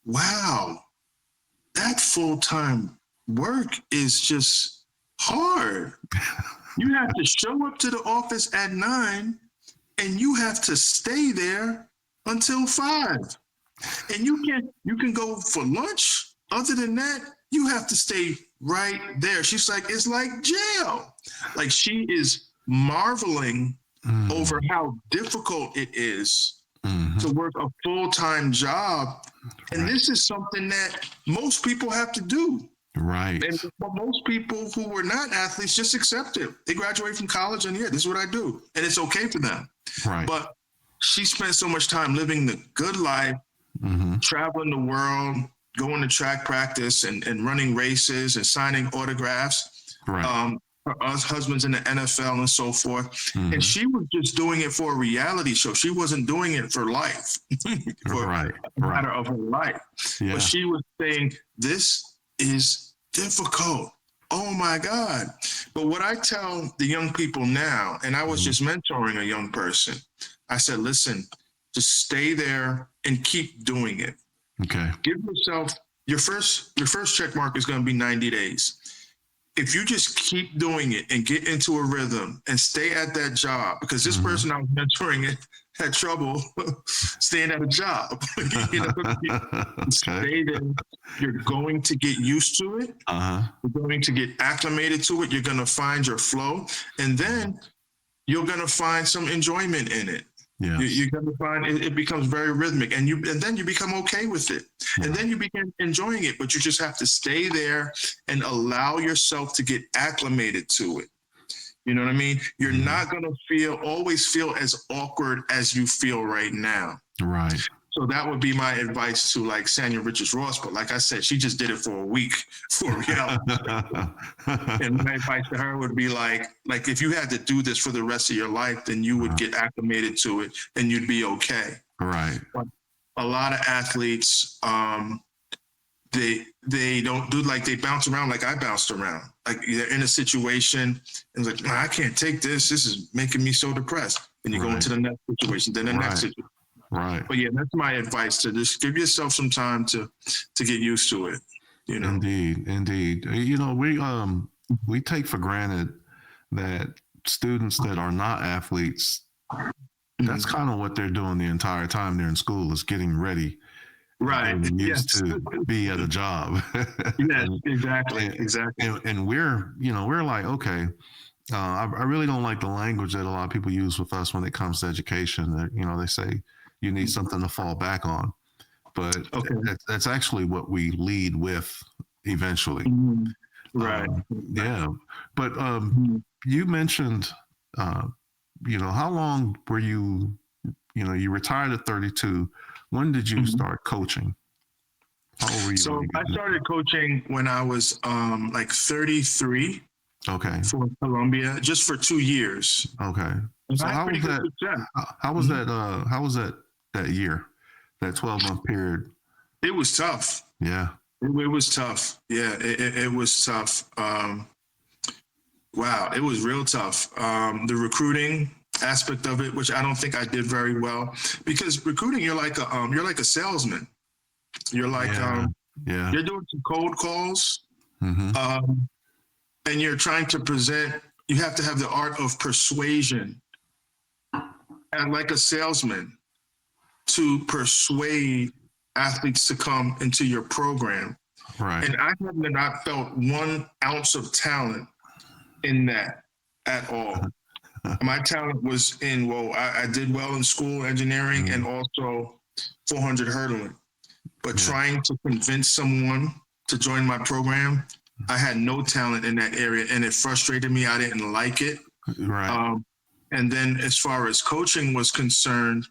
wow, that full-time work is just hard. You have to show up to the office at 9 and you have to stay there until 5. And you can go for lunch. Other than that, you have to stay right there. She's like, it's like jail. Like, she is marveling over how difficult it is to work a full-time job. And this is something that most people have to do. Right. And most people who were not athletes just accept it. They graduate from college and this is what I do. And it's okay for them. Right. But she spent so much time living the good life, traveling the world, going to track practice and running races and signing autographs for us husbands in the NFL and so forth. And she was just doing it for a reality show. She wasn't doing it for life, for a matter of her life. Yeah. But she was saying, this is difficult. Oh my God. But what I tell the young people now, and I was just mentoring a young person, I said, listen, just stay there and keep doing it. Okay. Give yourself your first check mark is going to be 90 days. If you just keep doing it and get into a rhythm and stay at that job, because this person I was mentoring had trouble staying at a job. You know, stay there. You're going to get used to it. You're going to get acclimated to it. You're going to find your flow, and then you're going to find some enjoyment in it. Yeah, you're going to find it becomes very rhythmic, and then you become okay with it, and then you begin enjoying it. But you just have to stay there and allow yourself to get acclimated to it. You know what I mean? You're not going to always feel as awkward as you feel right now. Right. So that would be my advice to like Sonia Richards Ross. But like I said, she just did it for a week for reality. And my advice to her would be like if you had to do this for the rest of your life, then you would get acclimated to it and you'd be okay. Right. But a lot of athletes, they don't do, like, they bounce around like I bounced around. Like, they're in a situation and it's like, I can't take this. This is making me so depressed. And you go into the next situation, then the next situation. Right. But yeah, that's my advice, to just give yourself some time to get used to it. You know. Indeed. You know, we take for granted that students that are not athletes, that's kind of what they're doing the entire time they're in school, is getting ready. Right. Used to be at a job. Yes, exactly. And we're like, okay, I really don't like the language that a lot of people use with us when it comes to education. You know, they say you need something to fall back on, but that's actually what we lead with eventually. Right. Yeah. But you mentioned, how long were you, you retired at 32. When did you start coaching? How old were you? So I started coaching when I was like 33. Okay. for Columbia, just for 2 years. Okay. So how was that? How was that? How was that year? That 12-month period? It was tough. Yeah. It was tough. Yeah, it was tough. Wow, it was real tough. The recruiting aspect of it, which I don't think I did very well, because recruiting, you're like a salesman. You're like you're doing some cold calls, and you're trying to present. You have to have the art of persuasion, and like a salesman, to persuade athletes to come into your program. Right. And I have not felt 1 ounce of talent in that at all. My talent was in, I did well in school, engineering, and also 400 hurdling. But trying to convince someone to join my program, I had no talent in that area, and it frustrated me. I didn't like it. Right. And then as far as coaching was concerned,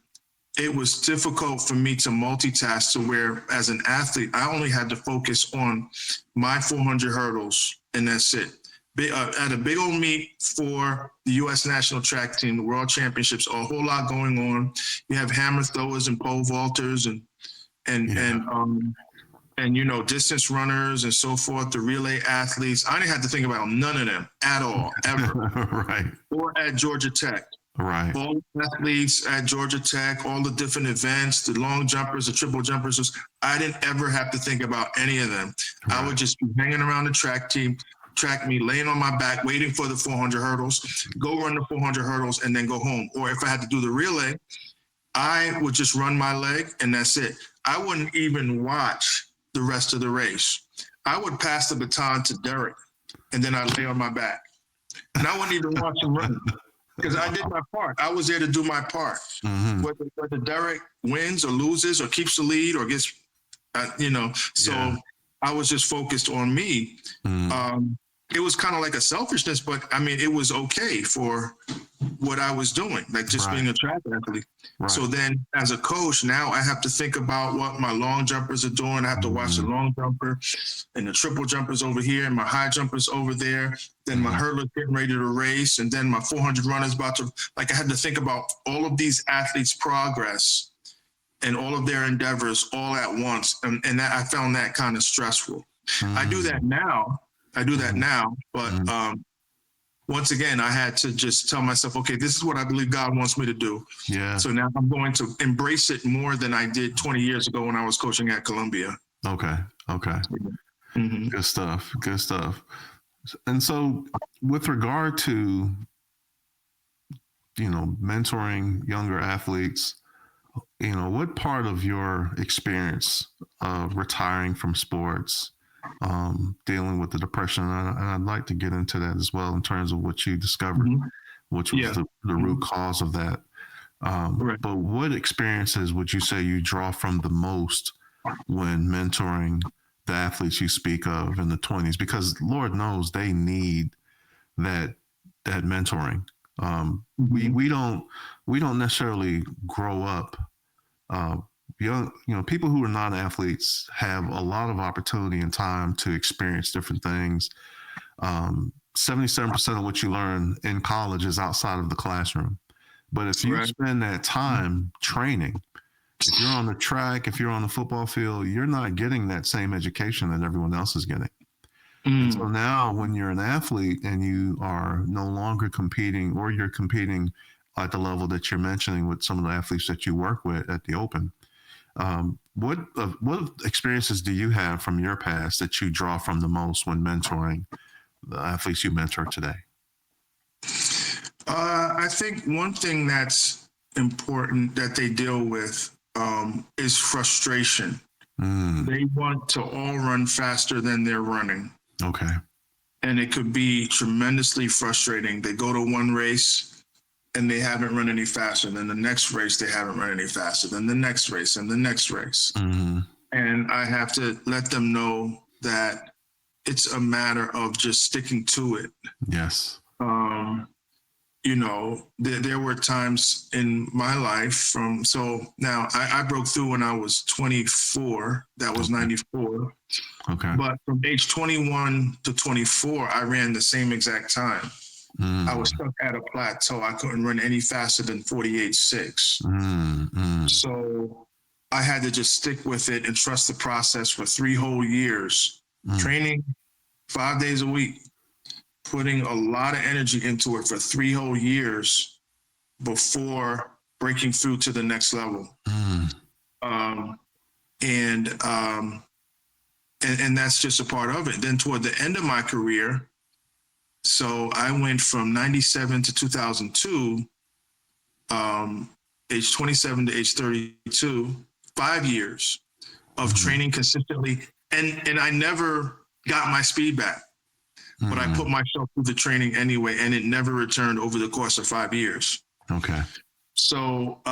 it was difficult for me to multitask to where, as an athlete, I only had to focus on my 400 hurdles, and that's it. At a big old meet for the U.S. national track team, the World Championships, a whole lot going on. You have hammer throwers and pole vaulters and distance runners and so forth, the relay athletes. I didn't have to think about none of them at all, ever. Right. Or at Georgia Tech. Right. All the athletes at Georgia Tech, all the different events, the long jumpers, the triple jumpers, I didn't ever have to think about any of them. Right. I would just be hanging around the track team, track me, laying on my back, waiting for the 400 hurdles, go run the 400 hurdles, and then go home. Or if I had to do the relay, I would just run my leg, and that's it. I wouldn't even watch the rest of the race. I would pass the baton to Derrick, and then I'd lay on my back. And I wouldn't even watch him run, because I did my part. I was there to do my part. Whether Derrick wins or loses or keeps the lead or gets, so I was just focused on me. It was kind of like a selfishness, but I mean, it was okay for what I was doing, like just being a track athlete. Right. So then as a coach, now I have to think about what my long jumpers are doing. I have to watch the long jumper and the triple jumpers over here and my high jumpers over there. Then my hurdler's getting ready to race. And then my 400 runners about to, I had to think about all of these athletes' progress and all of their endeavors all at once. And that, I found that kind of stressful. I do that now. But once again, I had to just tell myself, okay, this is what I believe God wants me to do. Yeah. So now I'm going to embrace it more than I did 20 years ago when I was coaching at Columbia. Okay. Good stuff. And so with regard to, mentoring younger athletes, what part of your experience of retiring from sports, dealing with the depression, and I'd like to get into that as well in terms of what you discovered, which was the root cause of that. But what experiences would you say you draw from the most when mentoring the athletes you speak of in the 20s? Because Lord knows they need that mentoring. We don't necessarily grow up young, people who are not athletes have a lot of opportunity and time to experience different things. 77% of what you learn in college is outside of the classroom. But if you spend that time training, if you're on the track, if you're on the football field, you're not getting that same education that everyone else is getting. And so now when you're an athlete and you are no longer competing, or you're competing at the level that you're mentioning with some of the athletes that you work with at the Open, what experiences do you have from your past that you draw from the most when mentoring the athletes you mentor today? I think one thing that's important that they deal with is frustration. They want to all run faster than they're running. Okay. And it could be tremendously frustrating. They go to one race and they haven't run any faster. Then the next race, they haven't run any faster. Then the next race and the next race. And I have to let them know that it's a matter of just sticking to it. Yes. there were times in my life now I broke through when I was 24. That was 94. Okay. But from age 21 to 24, I ran the same exact time. I was stuck at a plateau. I couldn't run any faster than 48.6. So I had to just stick with it and trust the process for 3 whole years, training 5 days a week, putting a lot of energy into it for 3 whole years before breaking through to the next level. And that's just a part of it. Then toward the end of my career, so I went from 97 to 2002, age 27 to age 32, 5 years of training consistently. And I never got my speed back, but I put myself through the training anyway, and it never returned over the course of 5 years. Okay. So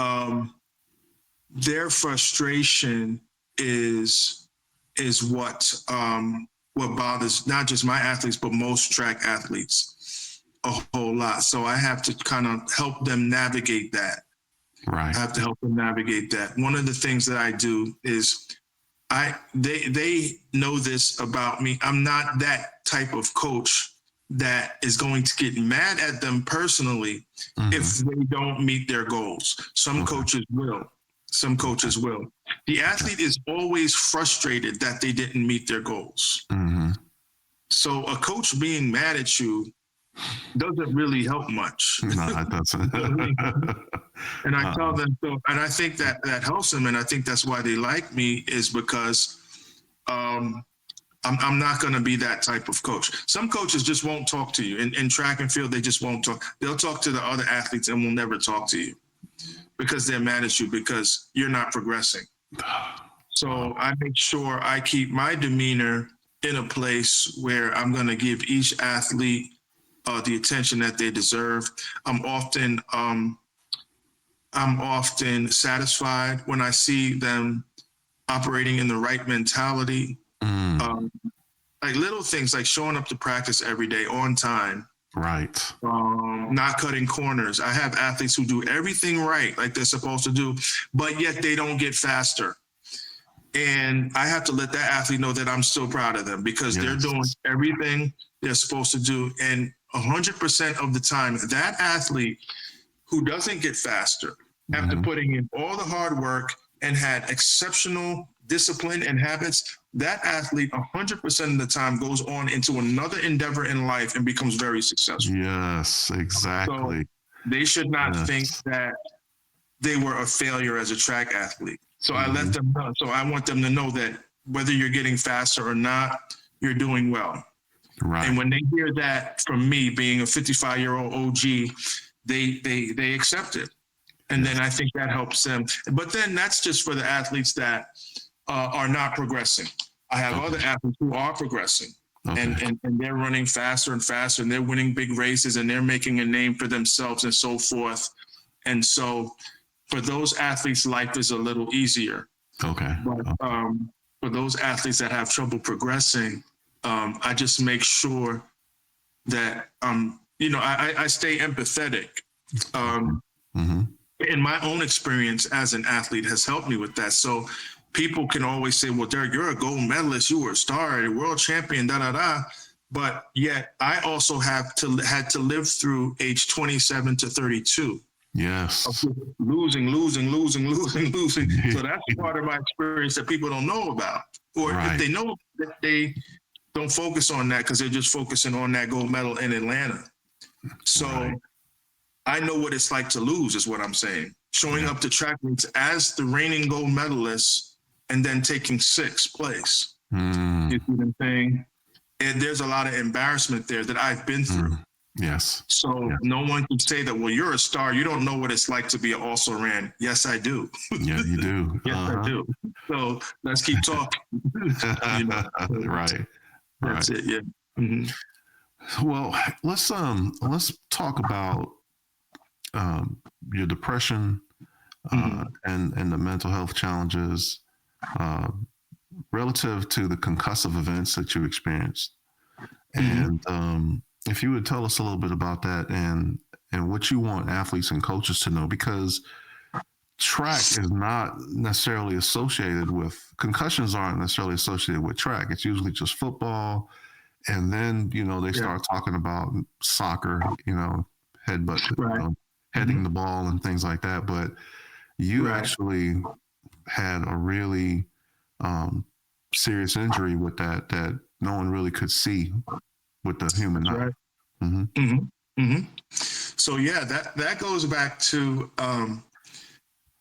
their frustration is what bothers not just my athletes, but most track athletes a whole lot. So I have to kind of help them navigate that. Right. I have to help them navigate that. One of the things that I do is they know this about me. I'm not that type of coach that is going to get mad at them personally if they don't meet their goals. Some coaches will. Some coaches will. The athlete is always frustrated that they didn't meet their goals. So a coach being mad at you doesn't really help much. No, it doesn't. And I tell them, and I think that helps them, and I think that's why they like me, is because I'm not going to be that type of coach. Some coaches just won't talk to you. In track and field, they just won't talk. They'll talk to the other athletes and will never talk to you because they're mad at you because you're not progressing. So I make sure I keep my demeanor in a place where I'm going to give each athlete the attention that they deserve. I'm often satisfied when I see them operating in the right mentality. Like little things like showing up to practice every day on time. Right. Not cutting corners. I have athletes who do everything right, like they're supposed to do, but yet they don't get faster. And I have to let that athlete know that I'm still proud of them because they're doing everything they're supposed to do. And 100% of the time, that athlete who doesn't get faster, after putting in all the hard work and had exceptional discipline and habits, that athlete 100% of the time goes on into another endeavor in life and becomes very successful. Yes, exactly. So they should not think that they were a failure as a track athlete. So I let them know. So I want them to know that whether you're getting faster or not, you're doing well. Right. And when they hear that from me, being a 55-year-old OG, they accept it. And then I think that helps them. But then that's just for the athletes that are not progressing. I have other athletes who are progressing and they're running faster and faster and they're winning big races and they're making a name for themselves and so forth. And so for those athletes, life is a little easier. Okay. But for those athletes that have trouble progressing, I just make sure that, I stay empathetic. And my own experience as an athlete has helped me with that. So people can always say, well, Derrick, you're a gold medalist, you were a star, a world champion, But yet I also had to live through age 27 to 32. Yes. Losing. So that's part of my experience that people don't know about. Or if they know, that they don't focus on that because they're just focusing on that gold medal in Atlanta. So I know what it's like to lose is what I'm saying. Showing up to track meets as the reigning gold medalist and then taking 6th place. You see what I'm saying? And there's a lot of embarrassment there that I've been through. Yes. So no one can say that, well, you're a star. You don't know what it's like to be an also-ran. Yes, I do. Yeah, you do. Yes, I do. So let's keep talking. Right. That's it. Yeah. Well, let's talk about your depression and the mental health challenges relative to the concussive events that you experienced. And if you would tell us a little bit about that and and what you want athletes and coaches to know, because track is not necessarily associated with concussions, aren't necessarily associated with track. It's usually just football. And then, they start talking about soccer, headbutt, heading the ball and things like that. But you actually had a really serious injury with that no one really could see with the human eye. So that goes back to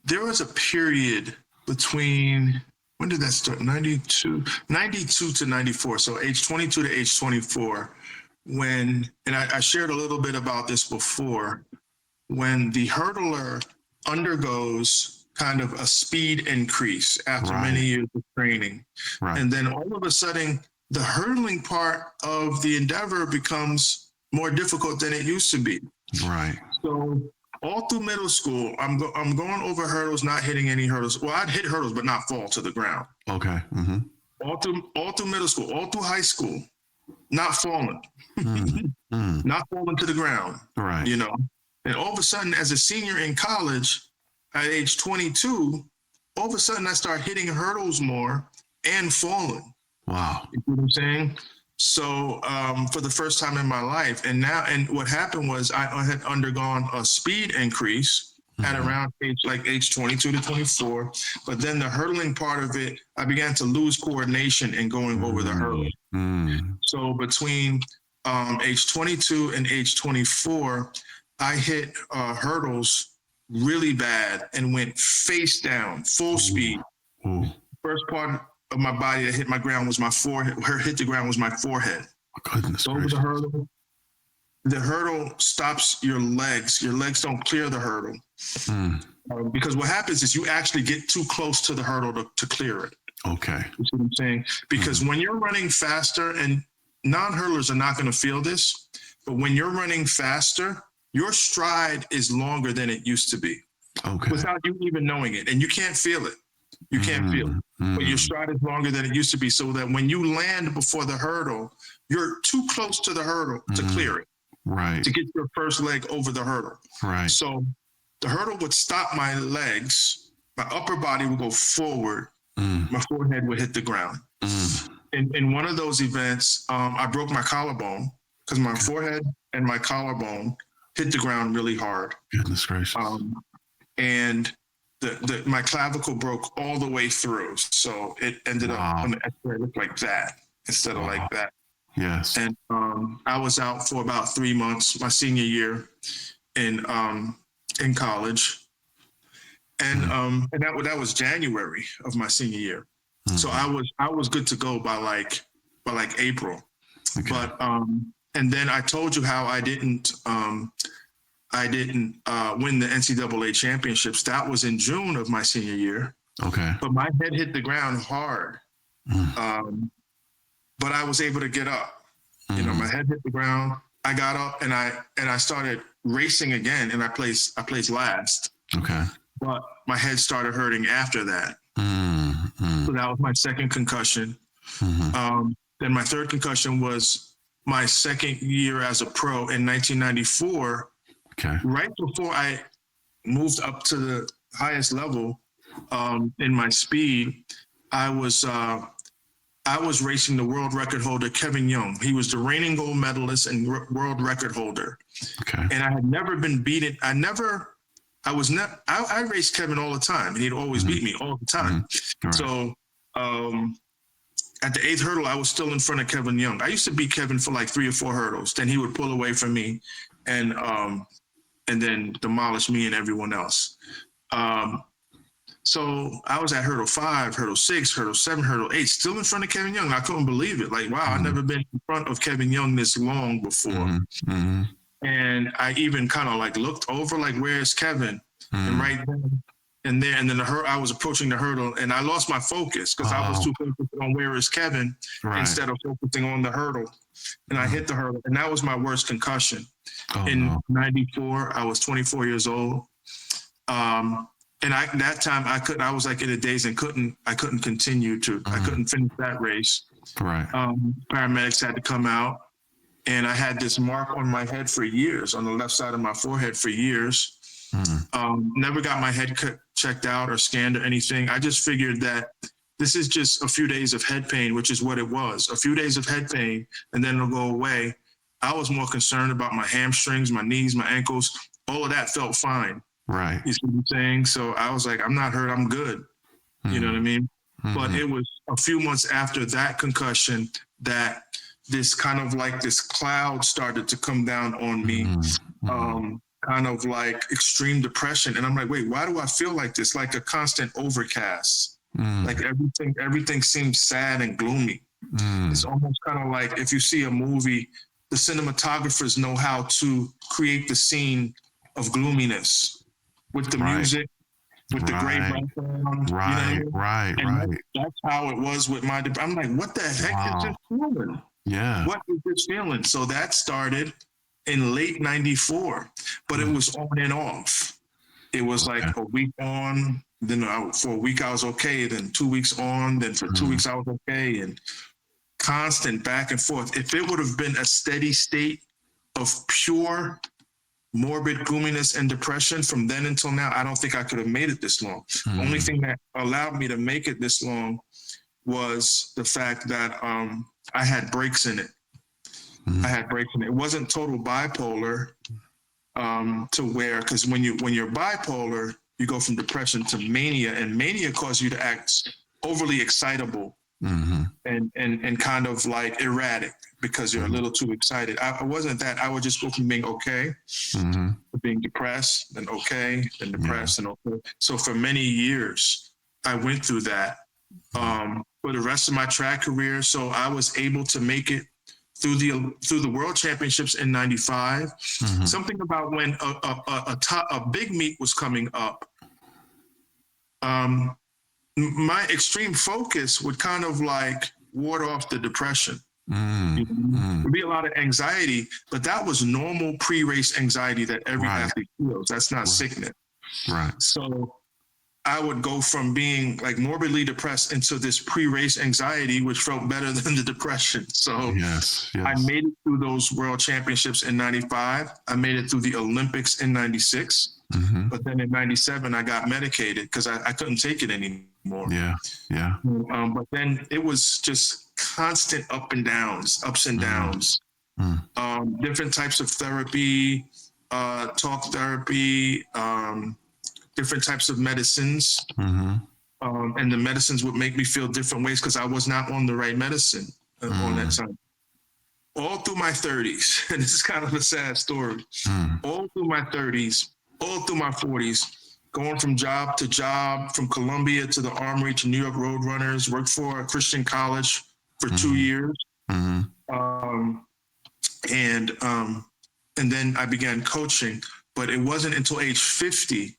there was a period between, when did that start? 92 to 94. So age 22 to age 24, and I shared a little bit about this before, when the hurdler undergoes kind of a speed increase after many years of training. And then all of a sudden, the hurdling part of the endeavor becomes more difficult than it used to be. Right. So all through middle school, I'm going over hurdles, not hitting any hurdles. Well, I'd hit hurdles, but not fall to the ground. Okay. Mm-hmm. All through middle school, all through high school, not falling, not falling to the ground. Right. And all of a sudden, as a senior in college, at age 22, all of a sudden I start hitting hurdles more and falling. Wow. You know what I'm saying? So for the first time in my life, and what happened was I had undergone a speed increase at around age 22 to 24, but then the hurdling part of it, I began to lose coordination in going over the hurdle. So between age 22 and age 24, I hit hurdles really bad and went face down, full speed. First part of my body that hit my ground was my forehead. Where hit the ground was my forehead. Goodness over the hurdle. The hurdle stops your legs. Your legs don't clear the hurdle. Because what happens is you actually get too close to the hurdle to clear it. Okay. You see what I'm saying? Because when you're running faster, and non-hurdlers are not going to feel this, but when you're running faster, your stride is longer than it used to be. Okay. Without you even knowing it. And you can't feel it. You can't feel it. But your stride is longer than it used to be, so that when you land before the hurdle, you're too close to the hurdle to clear it. Right. To get your first leg over the hurdle. Right. So the hurdle would stop my legs. My upper body would go forward. My forehead would hit the ground. In one of those events, I broke my collarbone because my forehead and my collarbone hit the ground really hard. Goodness gracious. And my clavicle broke all the way through. So it ended up on the X-ray looked like that instead of like that. Yes. And I was out for about 3 months, my senior year in college. And that was January of my senior year. So I was good to go by like April. Okay. But and then I told you how I didn't win the NCAA championships. That was in June of my senior year. Okay. But my head hit the ground hard. But I was able to get up. My head hit the ground. I got up and I started racing again, and I placed last. Okay. But my head started hurting after that. So that was my second concussion. Then my third concussion was my second year as a pro in 1994. Okay. Right before I moved up to the highest level in my speed, I was racing the world record holder, Kevin Young. He was the reigning gold medalist and world record holder. Okay. And I had never been beaten. I raced Kevin all the time, and he'd always beat me all the time. Right. So at the 8th hurdle, I was still in front of Kevin Young. I used to beat Kevin for like 3 or 4 hurdles. Then he would pull away from me and then demolish me and everyone else. So I was at hurdle 5, hurdle 6, hurdle 7, hurdle 8, still in front of Kevin Young. I couldn't believe it. Like, wow, I've never been in front of Kevin Young this long before. And I even kind of like looked over, like, where's Kevin? And right there, and then I was approaching the hurdle, and I lost my focus because I was too focused on where is Kevin instead of focusing on the hurdle. And I hit the hurdle, and that was my worst concussion. In 94, I was 24 years old. And that time I was like in a daze and I couldn't continue to, I couldn't finish that race. Right. Paramedics had to come out, And I had this mark on my head for years, on the left side of my forehead for years. Never got my head checked out or scanned or anything. I just figured that this is just a few days of head pain, which is what it was. A few days of head pain, and then it'll go away. I was more concerned about my hamstrings, my knees, my ankles. All of that felt fine. Right. You see what I'm saying? So I was like, I'm not hurt, I'm good. You know what I mean? But it was a few months after that concussion that this kind of like this cloud started to come down on me, kind of like extreme depression. And I'm like, wait, why do I feel like this? Like a constant overcast. Like everything seems sad and gloomy. It's almost kind of like if you see a movie, the cinematographers know how to create the scene of gloominess with the music, with the gray background. Right. That's how it was with my depression. I'm like, what the heck is this feeling? Yeah. What is this feeling? So that started in late 94, but it was on and off. It was like a week on, then for a week I was okay, then 2 weeks on, then for 2 weeks I was okay, and constant back and forth. If it would have been a steady state of pure morbid gloominess and depression from then until now, I don't think I could have made it this long. Only thing that allowed me to make it this long was the fact that I had breaks in it. I had breaks in it. It wasn't total bipolar to where, because when you're bipolar, you go from depression to mania, and mania causes you to act overly excitable and kind of like erratic because you're a little too excited. I wasn't that. I would just go from being okay to being depressed, then okay, then depressed, and okay. So for many years, I went through that for the rest of my track career. So I was able to make it through the World Championships in '95. Something about when a big meet was coming up. My extreme focus would kind of like ward off the depression. There'd be a lot of anxiety, but that was normal pre-race anxiety that every athlete feels. That's not sickness. Right. So I would go from being like morbidly depressed into this pre-race anxiety, which felt better than the depression. So I made it through those World Championships in '95. I made it through the Olympics in '96. But then in '97, I got medicated because I couldn't take it anymore. But then it was just constant ups and downs. Different types of therapy, talk therapy, different types of medicines. And the medicines would make me feel different ways because I was not on the right medicine on that time. All through my 30s, and this is kind of a sad story, all through my 30s, all through my 40s, going from job to job, from Columbia to the Armory to New York Roadrunners, worked for a Christian college for 2 years. And then I began coaching, but it wasn't until age 50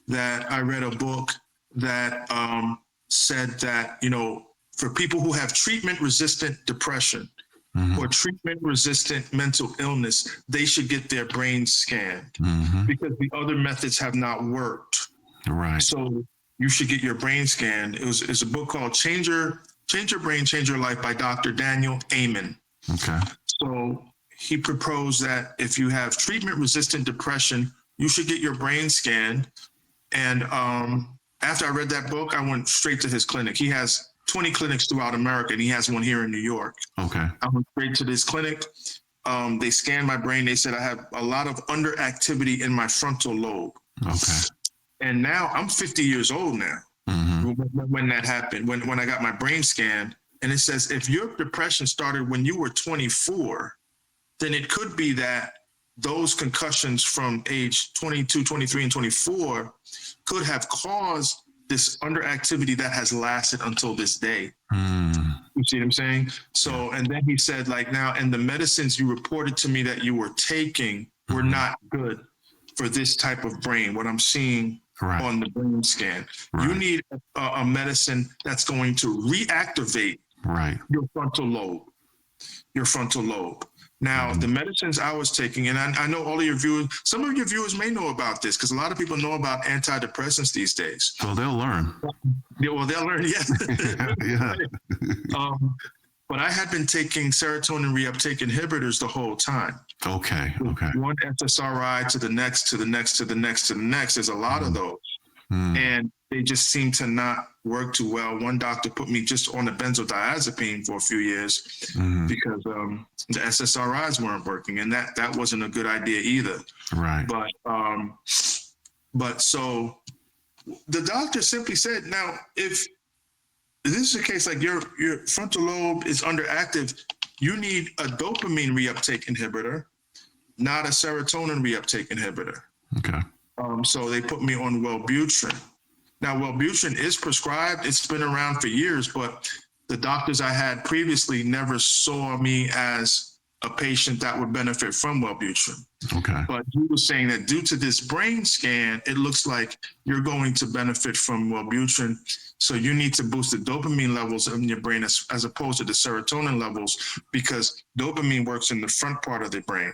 that I read a book that said that, for people who have treatment-resistant depression or treatment-resistant mental illness, they should get their brain scanned because the other methods have not worked. Right. So you should get your brain scanned. It's a book called Change Your Brain, Change Your Life by Dr. Daniel Amen. Okay. So he proposed that if you have treatment-resistant depression, you should get your brain scanned. And after I read that book, I went straight to his clinic. He has 20 clinics throughout America, and he has one here in New York. Okay. I went straight to this clinic. They scanned my brain. They said I have a lot of underactivity in my frontal lobe. Okay. And now I'm 50 years old now when that happened, when I got my brain scanned. And it says, if your depression started when you were 24, then it could be that those concussions from age 22, 23, and 24 could have caused this underactivity that has lasted until this day. You see what I'm saying? So, and then he said, like, now, and the medicines you reported to me that you were taking were not good for this type of brain, what I'm seeing on the brain scan. You need a medicine that's going to reactivate your frontal lobe. Now, the medicines I was taking, and I know all of your viewers, some of your viewers may know about this because a lot of people know about antidepressants these days. So they'll learn. Yeah, well, they'll learn, yeah. But I had been taking serotonin reuptake inhibitors the whole time. Okay. One SSRI to the next, to the next, to the next, to the next. There's a lot of those. And they just seem to not work too well. One doctor put me just on the benzodiazepine for a few years because the SSRIs weren't working, and that wasn't a good idea either. Right. But so the doctor simply said, now, if this is a case like your frontal lobe is underactive, you need a dopamine reuptake inhibitor, not a serotonin reuptake inhibitor. Okay. So they put me on Wellbutrin. Now, Wellbutrin is prescribed. It's been around for years, but the doctors I had previously never saw me as a patient that would benefit from Wellbutrin. Okay. But he was saying that due to this brain scan, it looks like you're going to benefit from Wellbutrin. So you need to boost the dopamine levels in your brain as opposed to the serotonin levels, because dopamine works in the front part of the brain,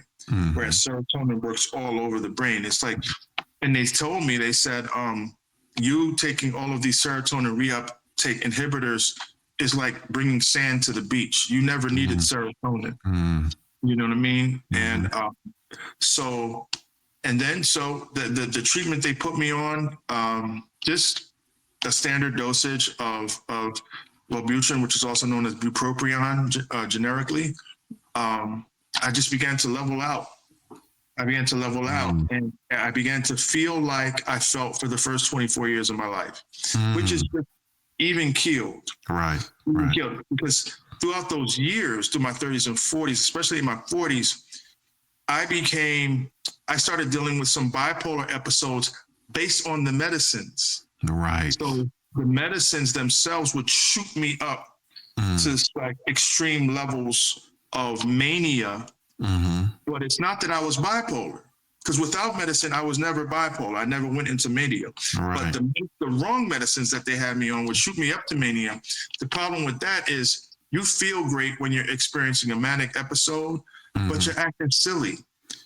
whereas serotonin works all over the brain. It's like, and they told me, they said, you taking all of these serotonin reuptake inhibitors is like bringing sand to the beach. You never needed serotonin. You know what I mean? And so the treatment they put me on, just a standard dosage of Wellbutrin, which is also known as bupropion generically. I just began to level out. And I began to feel like I felt for the first 24 years of my life, which is even keeled. Right. Keeled, because throughout those years, through my 30s and 40s, especially in my 40s, I started dealing with some bipolar episodes based on the medicines. Right. So the medicines themselves would shoot me up to like extreme levels of mania. But it's not that I was bipolar, because without medicine, I was never bipolar. I never went into mania. Right. But the wrong medicines that they had me on would shoot me up to mania. The problem with that is you feel great when you're experiencing a manic episode, but you're acting silly.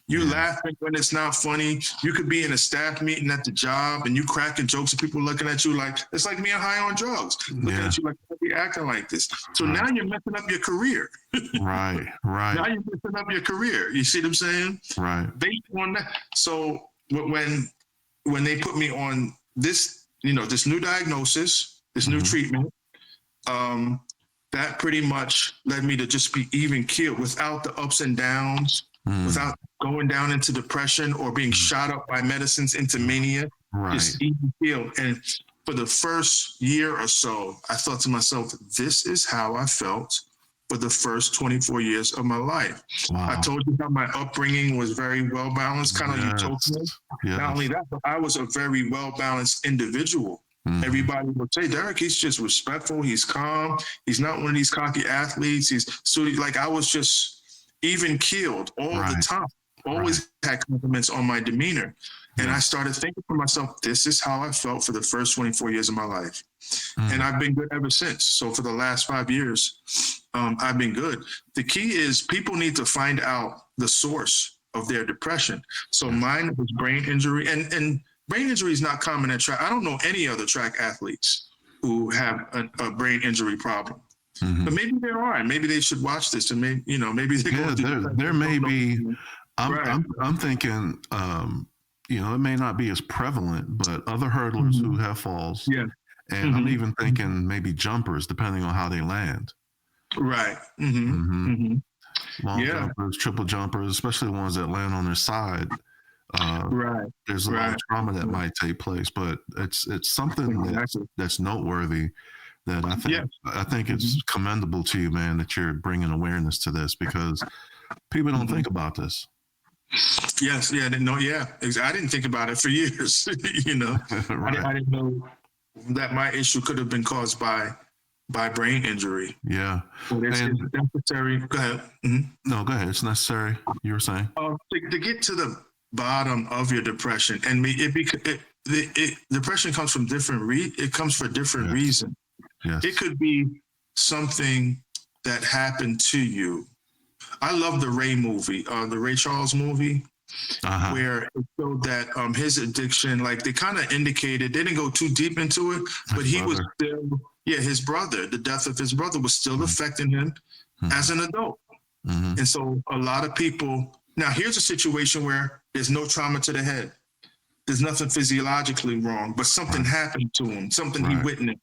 You laughing when it's not funny. You could be in a staff meeting at the job and you cracking jokes and people looking at you like, it's like being high on drugs. Looking at you like, why are you acting like this? So now you're messing up your career. Right. Now you're messing up your career. You see what I'm saying? Right. Based on that. So when they put me on this, this new diagnosis, this new treatment, that pretty much led me to just be even keeled without the ups and downs, without going down into depression or being shot up by medicines into mania, just even keeled. And for the first year or so, I thought to myself, this is how I felt for the first 24 years of my life. Wow. I told you how my upbringing was very well balanced, kind of utopia. Yes. Not only that, but I was a very well balanced individual. Everybody would say, Derrick, he's just respectful. He's calm. He's not one of these cocky athletes. Like I was just even keeled all the time. Always had compliments on my demeanor. And I started thinking for myself, this is how I felt for the first 24 years of my life. And I've been good ever since. So for the last 5 years, I've been good. The key is people need to find out the source of their depression. So mine was brain injury, and brain injury is not common in track. I don't know any other track athletes who have a brain injury problem. But maybe there are, and maybe they should watch this, and maybe they there may be. I'm thinking, it may not be as prevalent, but other hurdlers who have falls. Yeah. And I'm even thinking maybe jumpers, depending on how they land. Right. Long jumpers, triple jumpers, especially the ones that land on their side. There's a lot of trauma that might take place, but it's something that's noteworthy. That I think it's commendable to you, man, that you're bringing awareness to this, because people don't think about this. Yes, I didn't know. Yeah, I didn't think about it for years. I didn't know that my issue could have been caused by brain injury. Yeah, it's necessary. Go ahead. No, go ahead. It's necessary. You were saying to get to the bottom of your depression, and depression comes from it comes for different reasons. Yes. It could be something that happened to you. I love the Ray movie, the Ray Charles movie, where it showed that his addiction, like they kind of indicated, they didn't go too deep into it, but he was still his brother, the death of his brother was still affecting him as an adult. And so a lot of people, now here's a situation where there's no trauma to the head. There's nothing physiologically wrong, but something happened to him, something he witnessed,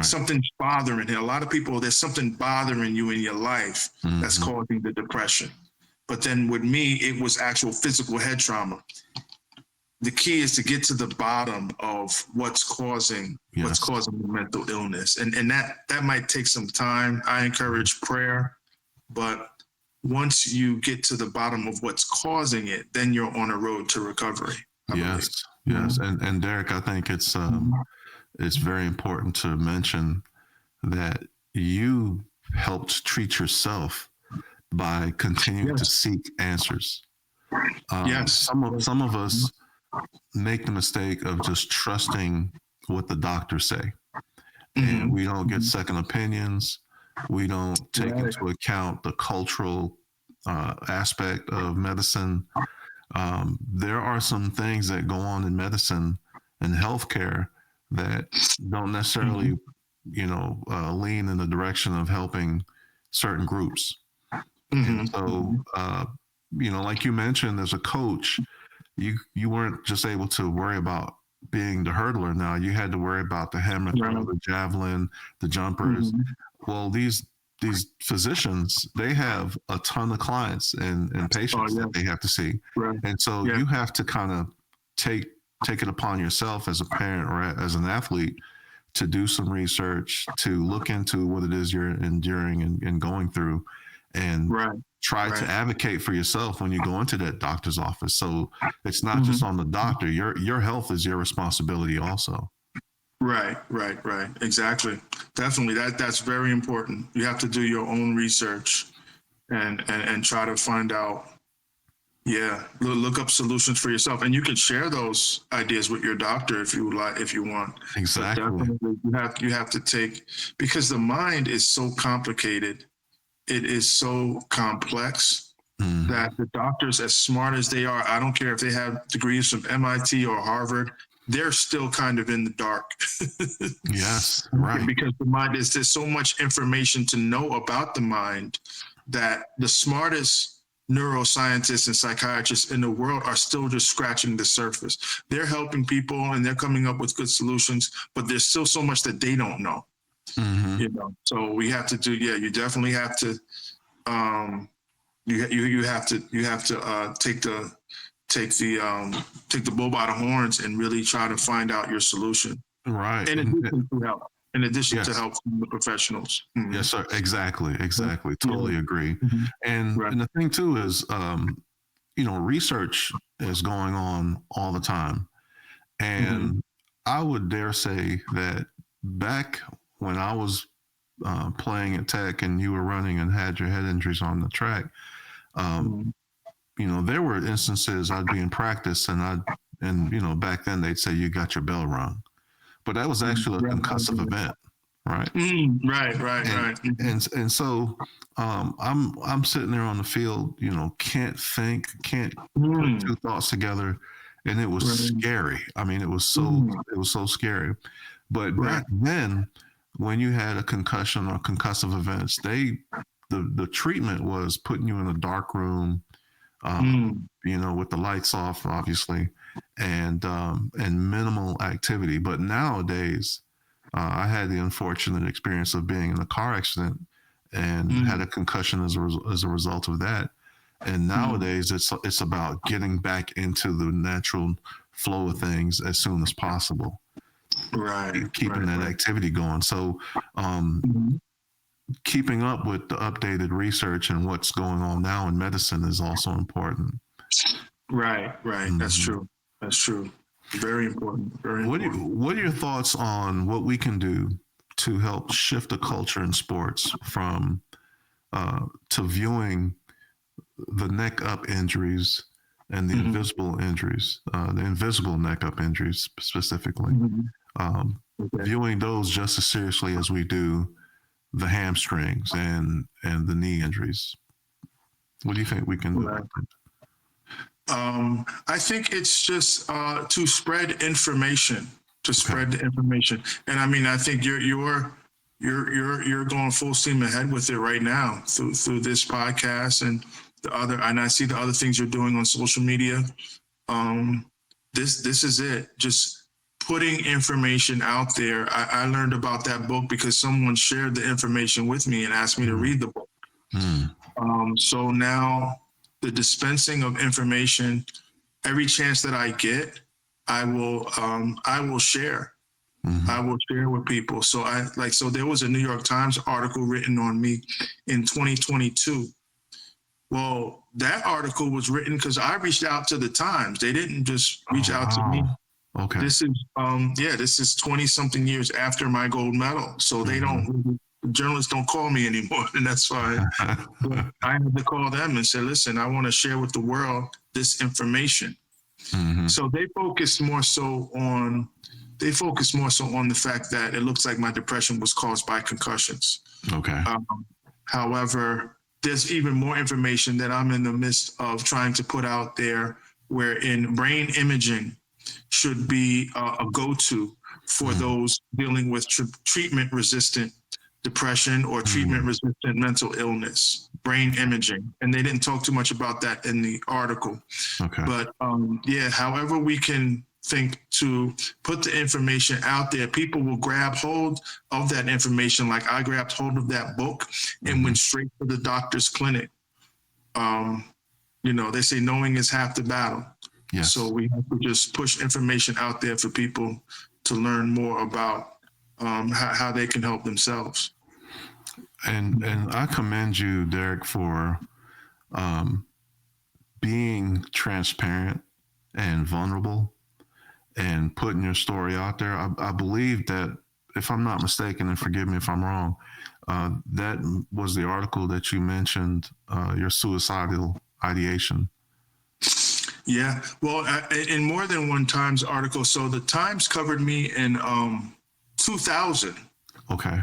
something's bothering him. A lot of people, there's something bothering you in your life that's causing the depression. But then with me, it was actual physical head trauma. The key is to get to the bottom of what's causing the mental illness. And that might take some time. I encourage prayer, but once you get to the bottom of what's causing it, then you're on a road to recovery. Yes. And Derrick, I think it's very important to mention that you helped treat yourself by continuing to seek answers. Some of us make the mistake of just trusting what the doctors say, and we don't get second opinions. We don't take into account the cultural aspect of medicine. There are some things that go on in medicine and healthcare that don't necessarily, lean in the direction of helping certain groups. And so, like you mentioned, as a coach, you weren't just able to worry about being the hurdler. Now you had to worry about the hammer throw, the javelin, the jumpers. Well, these physicians, they have a ton of clients and patients that they have to see. And so you have to kind of take it upon yourself as a parent or as an athlete to do some research, to look into what it is you're enduring and going through, and try to advocate for yourself when you go into that doctor's office. So it's not just on the doctor. Your health is your responsibility also. Right. Exactly. Definitely. That's very important. You have to do your own research and try to find out. Yeah. Look up solutions for yourself, and you can share those ideas with your doctor if you want. Exactly. You have to take, because the mind is so complicated. It is so complex that the doctors, as smart as they are, I don't care if they have degrees from MIT or Harvard, they're still kind of in the dark. Yes, right. Because the mind there's so much information to know about the mind that the smartest neuroscientists and psychiatrists in the world are still just scratching the surface. They're helping people and they're coming up with good solutions, but there's still so much that they don't know. So we have to do. Yeah, you definitely have to. You have to take the bull by the horns and really try to find out your solution. Right. In addition to help from the professionals. Yes, sir. Exactly. Totally agree. And the thing too is, research is going on all the time, and I would dare say that back when I was playing at Tech and you were running and had your head injuries on the track, there were instances I'd be in practice and back then they'd say you got your bell rung, but that was actually a concussive event, right? Right. And so I'm sitting there on the field, can't put two thoughts together, and it was scary. I mean, it was so scary. But back then, when you had a concussion or concussive events, the treatment was putting you in a dark room, with the lights off, obviously, and minimal activity. But nowadays, I had the unfortunate experience of being in a car accident and had a concussion as a result of that. And nowadays, it's about getting back into the natural flow of things as soon as possible. Keeping that activity going. So keeping up with the updated research and what's going on now in medicine is also important. Right. That's true. Very important. What are your thoughts on what we can do to help shift the culture in sports from to viewing the neck up injuries and the invisible injuries, the invisible neck up injuries specifically, viewing those just as seriously as we do the hamstrings and the knee injuries? What do you think we can do? I think it's just to spread information, the information. And I mean, I think your you're going full steam ahead with it right now through this podcast and I see the other things you're doing on social media. This is it. Just putting information out there. I learned about that book because someone shared the information with me and asked me to read the book. So now the dispensing of information, every chance that I get, I will share. I will share with people. So there was a New York Times article written on me in 2022. Well, that article was written because I reached out to the Times. They didn't just reach out to me. Okay. This is 20 something years after my gold medal. So they journalists don't call me anymore, and that's fine. But I had to call them and say, listen, I want to share with the world this information. So they focus more so on the fact that it looks like my depression was caused by concussions. Okay. However, there's even more information that I'm in the midst of trying to put out there, wherein brain imaging should be a go-to for those dealing with treatment-resistant depression or treatment-resistant mental illness, brain imaging. And they didn't talk too much about that in the article. Okay. But however we can think to put the information out there, people will grab hold of that information. Like I grabbed hold of that book and went straight to the doctor's clinic. They say knowing is half the battle. Yes. So we have to just push information out there for people to learn more about how they can help themselves. And I commend you, Derrick, for being transparent and vulnerable and putting your story out there. I believe that, if I'm not mistaken, and forgive me if I'm wrong, that was the article that you mentioned, your suicidal ideation. Yeah, well, in more than one Times article. So the Times covered me in 2000. Okay.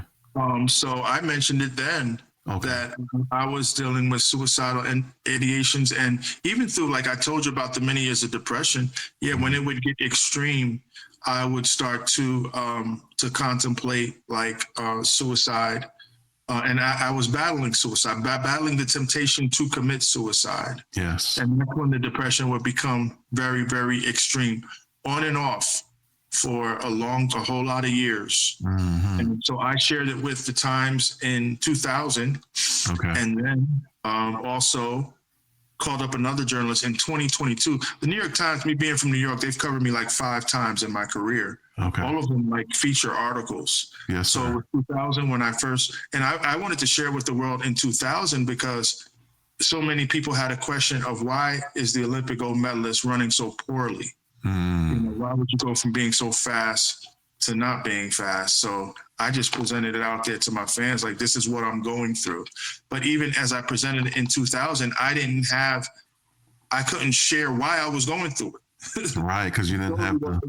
So I mentioned it then. That I was dealing with suicidal ideations, and even through, like I told you about the many years of depression. Yeah, when it would get extreme, I would start to contemplate suicide, and I was battling suicide, battling the temptation to commit suicide. Yes, and that's when the depression would become very, very extreme, on and off for a whole lot of years. And so I shared it with the Times in 2000. Okay. And then also called up another journalist in 2022. The New York Times, me being from New York, they've covered me like 5 times in my career. Okay. All of them like feature articles. Yes. So with 2000, when I first, and I wanted to share with the world in 2000 because so many people had a question of why is the Olympic gold medalist running so poorly? Why would you go from being so fast to not being fast? So I just presented it out there to my fans, like, this is what I'm going through. But even as I presented it in 2000, I couldn't share why I was going through it. Right, because you didn't have the...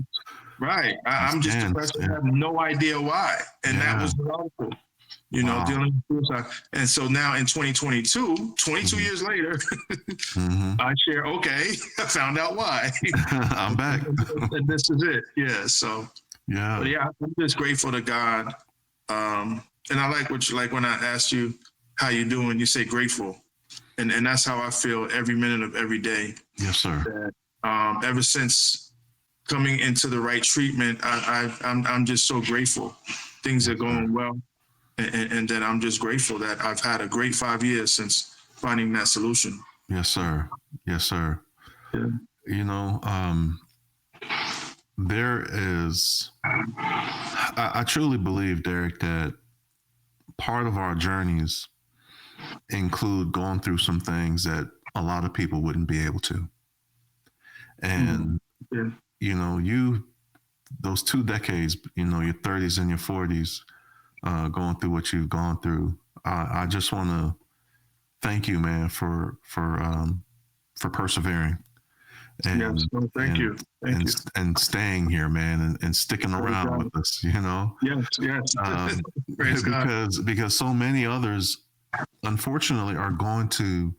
Right, I'm just depressed and have no idea why. And that was the article. Dealing with suicide. And so now in 2022, 22 years later, I share, okay, I found out why. I'm back. And this is it. Yeah. So, yeah. But yeah, I'm just grateful to God. And I like when I asked you how you doing, you say grateful. And that's how I feel every minute of every day. Yes, sir. That, ever since coming into the right treatment, I'm just so grateful. Things are going well. And then I'm just grateful that I've had a great 5 years since finding that solution. Yes, sir. Yes, sir. Yeah. There is, I truly believe, Derrick, that part of our journeys include going through some things that a lot of people wouldn't be able to. And, those 2 decades, your 30s and your 40s, going through what you've gone through. I just want to thank you, man, for persevering. And, yes, well, thank you. And staying here, man, and sticking around with us, Yes. because so many others, unfortunately, are going to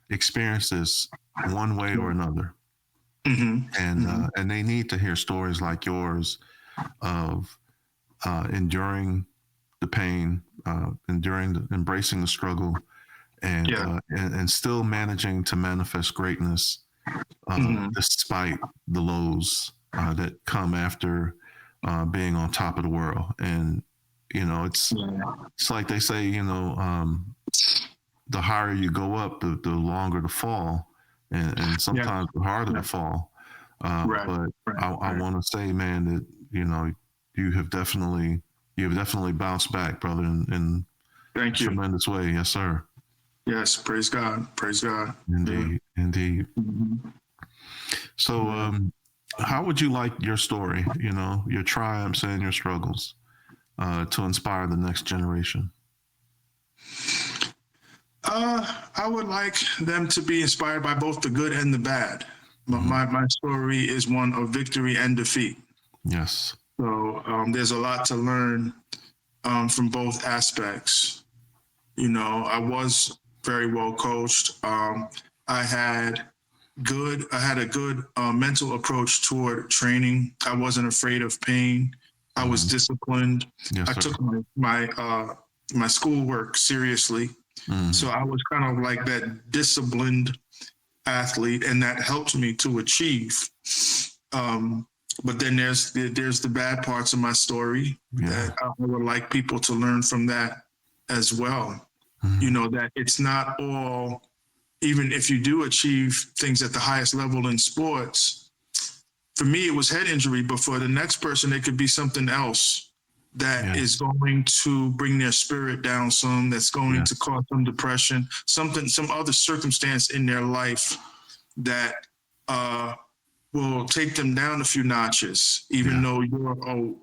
experience this one way or another. And they need to hear stories like yours of enduring the pain, embracing the struggle, and still managing to manifest greatness despite the lows that come after being on top of the world. And it's like they say, the higher you go up, the longer the fall, and sometimes the harder the fall. But I want to say, man, that you have definitely bounced back, brother, in Thank you. Tremendous way. Yes, sir. Yes, praise God. Praise God. Indeed, indeed. Mm-hmm. So, how would you like your story, your triumphs and your struggles, to inspire the next generation? I would like them to be inspired by both the good and the bad. My story is one of victory and defeat. Yes. So there's a lot to learn from both aspects. I was very well coached. I had a good mental approach toward training. I wasn't afraid of pain. I was disciplined. Yes, I took my schoolwork seriously. So I was kind of like that disciplined athlete, and that helped me to achieve. But then there's the bad parts of my story that I would like people to learn from that as well. That it's not all, even if you do achieve things at the highest level in sports. For me, it was head injury, but for the next person, it could be something else that is going to bring their spirit down some, that's going to cause some depression, some other circumstance in their life that will take them down a few notches, even though you're an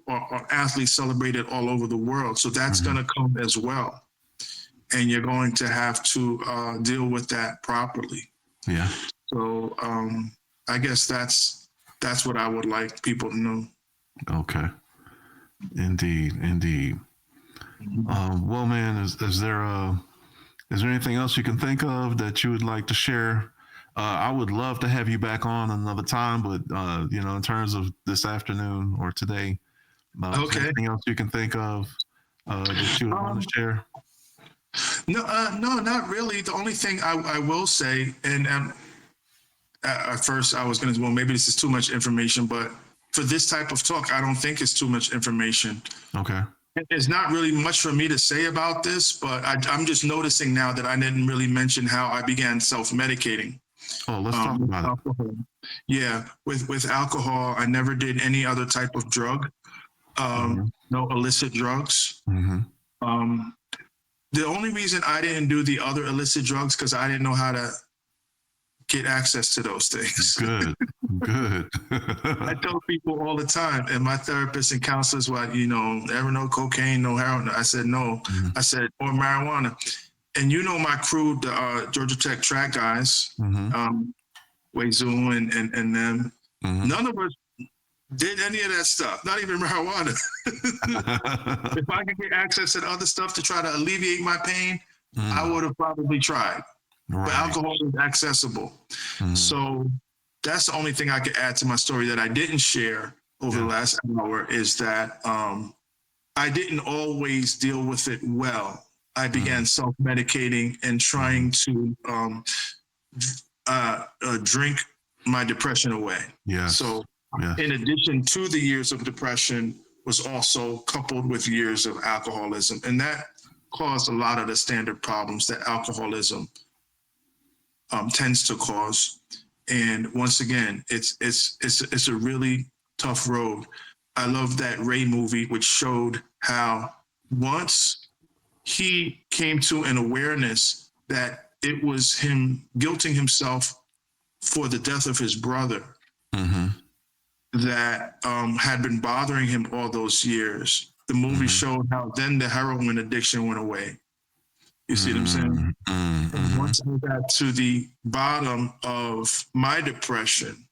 athlete celebrated all over the world. So that's going to come as well. And you're going to have to deal with that properly. Yeah. So I guess that's what I would like people to know. Okay. Indeed. Well, man, is there anything else you can think of that you would like to share? I would love to have you back on another time, but in terms of this afternoon or today, is there anything else you can think of that you would want to share? No, not really. The only thing I will say, and at first I was going to, maybe this is too much information, but for this type of talk, I don't think it's too much information. Okay. There's not really much for me to say about this, but I'm just noticing now that I didn't really mention how I began self-medicating. Oh, let's talk about alcohol. Yeah, with alcohol, I never did any other type of drug, no illicit drugs. The only reason I didn't do the other illicit drugs because I didn't know how to get access to those things. Good. I tell people all the time, and my therapists and counselors, ever know cocaine, no heroin? I said, no. I said, or marijuana. And my crew, the Georgia Tech track guys, Wazoo and them, none of us did any of that stuff, not even marijuana. If I could get access to the other stuff to try to alleviate my pain, I would have probably tried. Right. But alcohol is accessible. So that's the only thing I could add to my story that I didn't share over the last hour is that I didn't always deal with it well. I began self-medicating and trying to drink my depression away. So in addition to the years of depression was also coupled with years of alcoholism. And that caused a lot of the standard problems that alcoholism tends to cause. And once again, it's a really tough road. I love that Ray movie, which showed how once he came to an awareness that it was him guilting himself for the death of his brother that had been bothering him all those years. The movie showed how then the heroin addiction went away. You see what I'm saying? And once I got to the bottom of my depression,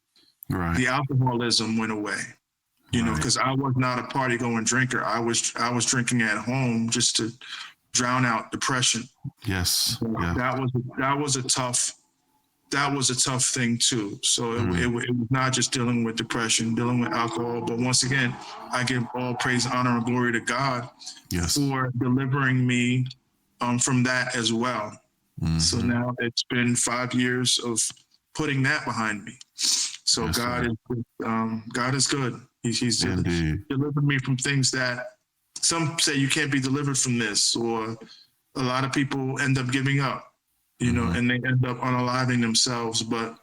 the alcoholism went away. Because I was not a party going drinker. I was drinking at home just to drown out depression. Yes. That was a tough that was a tough thing too. So it was not just dealing with depression, dealing with alcohol, but once again, I give all praise, honor, and glory to God for delivering me from that as well. So now it's been 5 years of putting that behind me. So God is good. He's delivered me from things that some say you can't be delivered from this, or a lot of people end up giving up, you know, and they end up unaliving themselves. But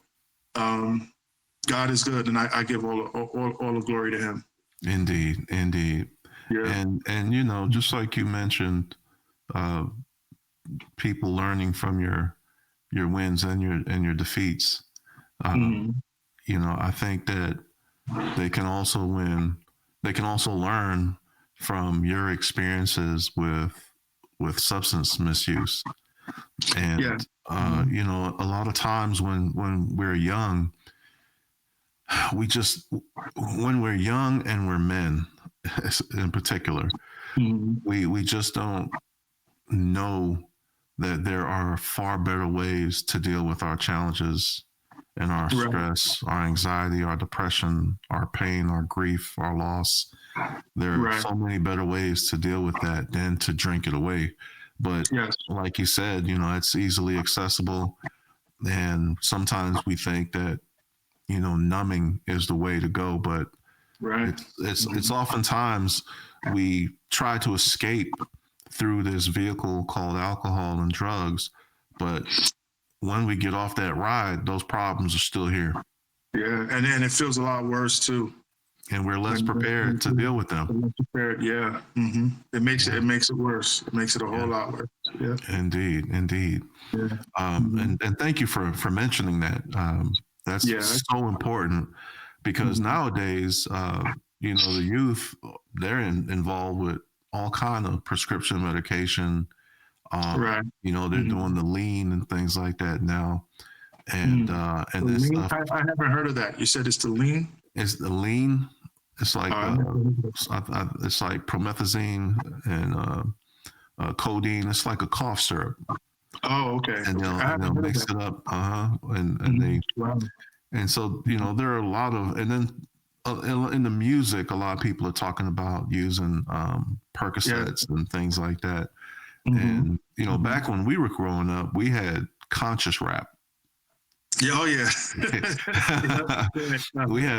God is good, and I give all the glory to Him. Indeed. Yeah. And you know, just like you mentioned, people learning from your wins and your defeats. You know, I think that they can also win. They can also learn from your experiences with substance misuse. And you know, a lot of times when we're young, when we're young and we're men, in particular, we just don't know that there are far better ways to deal with our challenges and our stress, our anxiety, our depression, our pain, our grief, our loss. There are so many better ways to deal with that than to drink it away. But like you said, you know, it's easily accessible. And sometimes we think that, you know, numbing is the way to go. But it's oftentimes we try to escape through this vehicle called alcohol and drugs. But when we get off that ride, those problems are still here. Yeah, and it feels a lot worse too. And we're less prepared to deal with them. Yeah. It makes it worse. It makes it a whole lot worse. Yeah. Indeed. Yeah. And thank you for mentioning that. That's so important, because nowadays, you know, the youth, they're involved with all kind of prescription medication. You know, they're doing the lean and things like that now. And this lean, stuff, I haven't heard of that. You said it's the lean? It's the lean. It's like it's like promethazine and codeine. It's like a cough syrup. Oh, okay. And they'll mix it up. And they and so, you know, there are a lot of, and then in the music, a lot of people are talking about using Percocets and things like that. And you know, back when we were growing up, we had conscious rap. Yeah, oh yeah.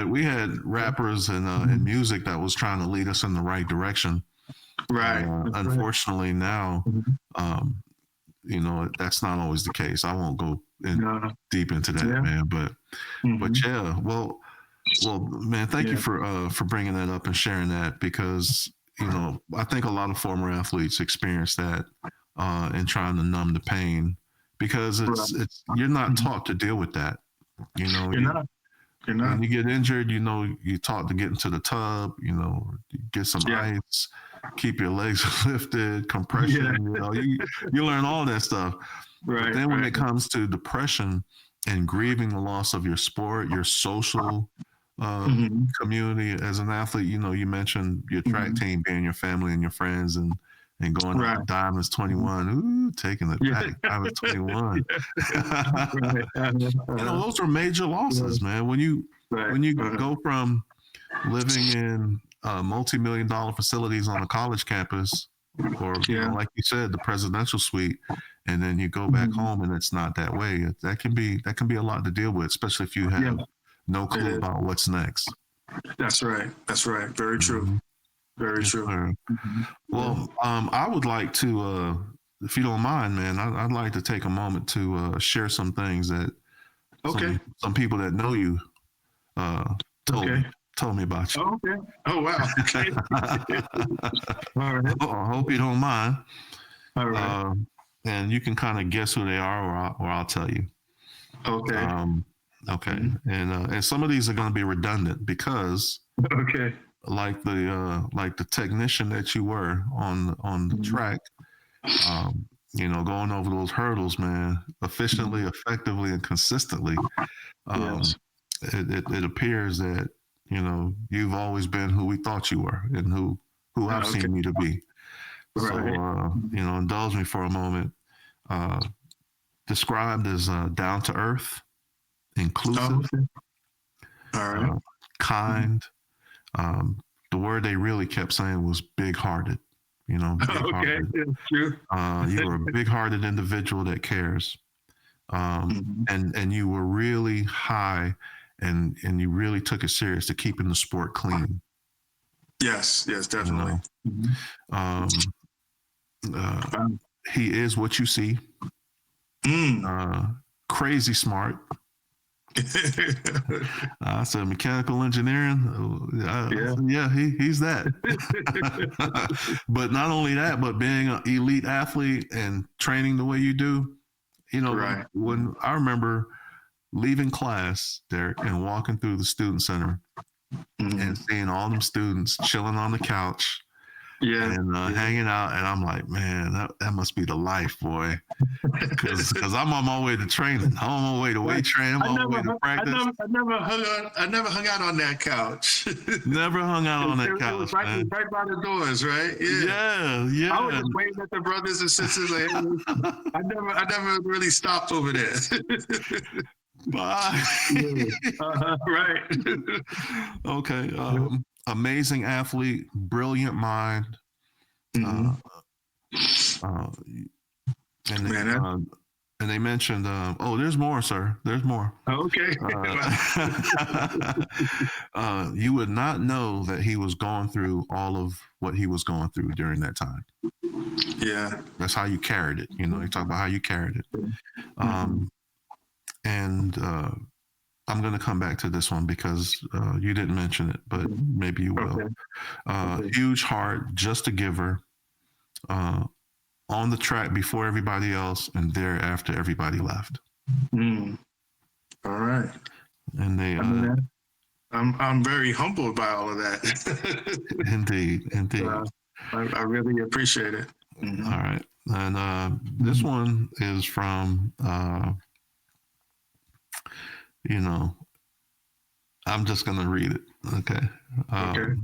we had rappers and music that was trying to lead us in the right direction. Unfortunately, now, you know, that's not always the case. I won't go deep into that, man. But yeah, well, man, thank you for bringing that up and sharing that, because you know, I think a lot of former athletes experience that and trying to numb the pain, because it's you're not taught to deal with that. You know, you're not. When you get injured, you know, you're taught to get into the tub, you know, get some ice, keep your legs lifted, compression, you know, you learn all that stuff. But then when it comes to depression and grieving the loss of your sport, your social community as an athlete, you know, you mentioned your track team being your family and your friends, and going up to Diamonds 21, taking it back, Diamonds 21. You know, those are major losses, man. When you go from living in multi-million-dollar facilities on a college campus, or you know, like you said, the presidential suite, and then you go back home and it's not that way. That can be a lot to deal with, especially if you have no clue about what's next. That's right. Very true. Very true. Well, I would like to, if you don't mind, man, I'd like to take a moment to share some things that some people that know you told me about you. Okay. Oh, wow. Okay. All right. I hope you don't mind. All right. And you can kind of guess who they are, or I'll tell you. Okay. Okay. And some of these are going to be redundant, because like the technician that you were on the track, you know, going over those hurdles, man, efficiently, effectively, and consistently. It appears that, you know, you've always been who we thought you were, and who I've seen you to be. So, you know, indulge me for a moment. Described as down to earth, inclusive, okay. All right. kind. The word they really kept saying was big-hearted. You know, Okay, big-hearted. that's true. You were a big-hearted individual that cares, and you were really high, and you really took it serious to keeping the sport clean. Yes, definitely. You know? He is what you see. Crazy smart. I said mechanical engineering. Yeah, he's that. But not only that, but being an elite athlete and training the way you do. You know, Right. when I remember leaving class, Derrick, and walking through the student center and seeing all them students chilling on the couch and hanging out, and I'm like, man, that must be the life, boy. Because I'm on my way to training. I'm on my way to weight training. I'm on my way to practice. I never hung out on that couch. Never hung out on that couch, it was right by the doors, right? Yeah. I was just waiting at the brothers and sisters. Like, I never really stopped over there. Bye. Right. Okay. Amazing athlete, brilliant mind. And they mentioned, there's more, sir. There's more. Okay. You would not know that he was going through all of what he was going through during that time. Yeah. That's how you carried it. You know, you talk about how you carried it. And I'm going to come back to this one because you didn't mention it, but maybe you will. Huge heart, just a giver. On the track before everybody else, and there after everybody left. All right. And they, I'm very humbled by all of that. Indeed. I really appreciate it. All right, and this one is from, I'm just gonna read it. Okay. A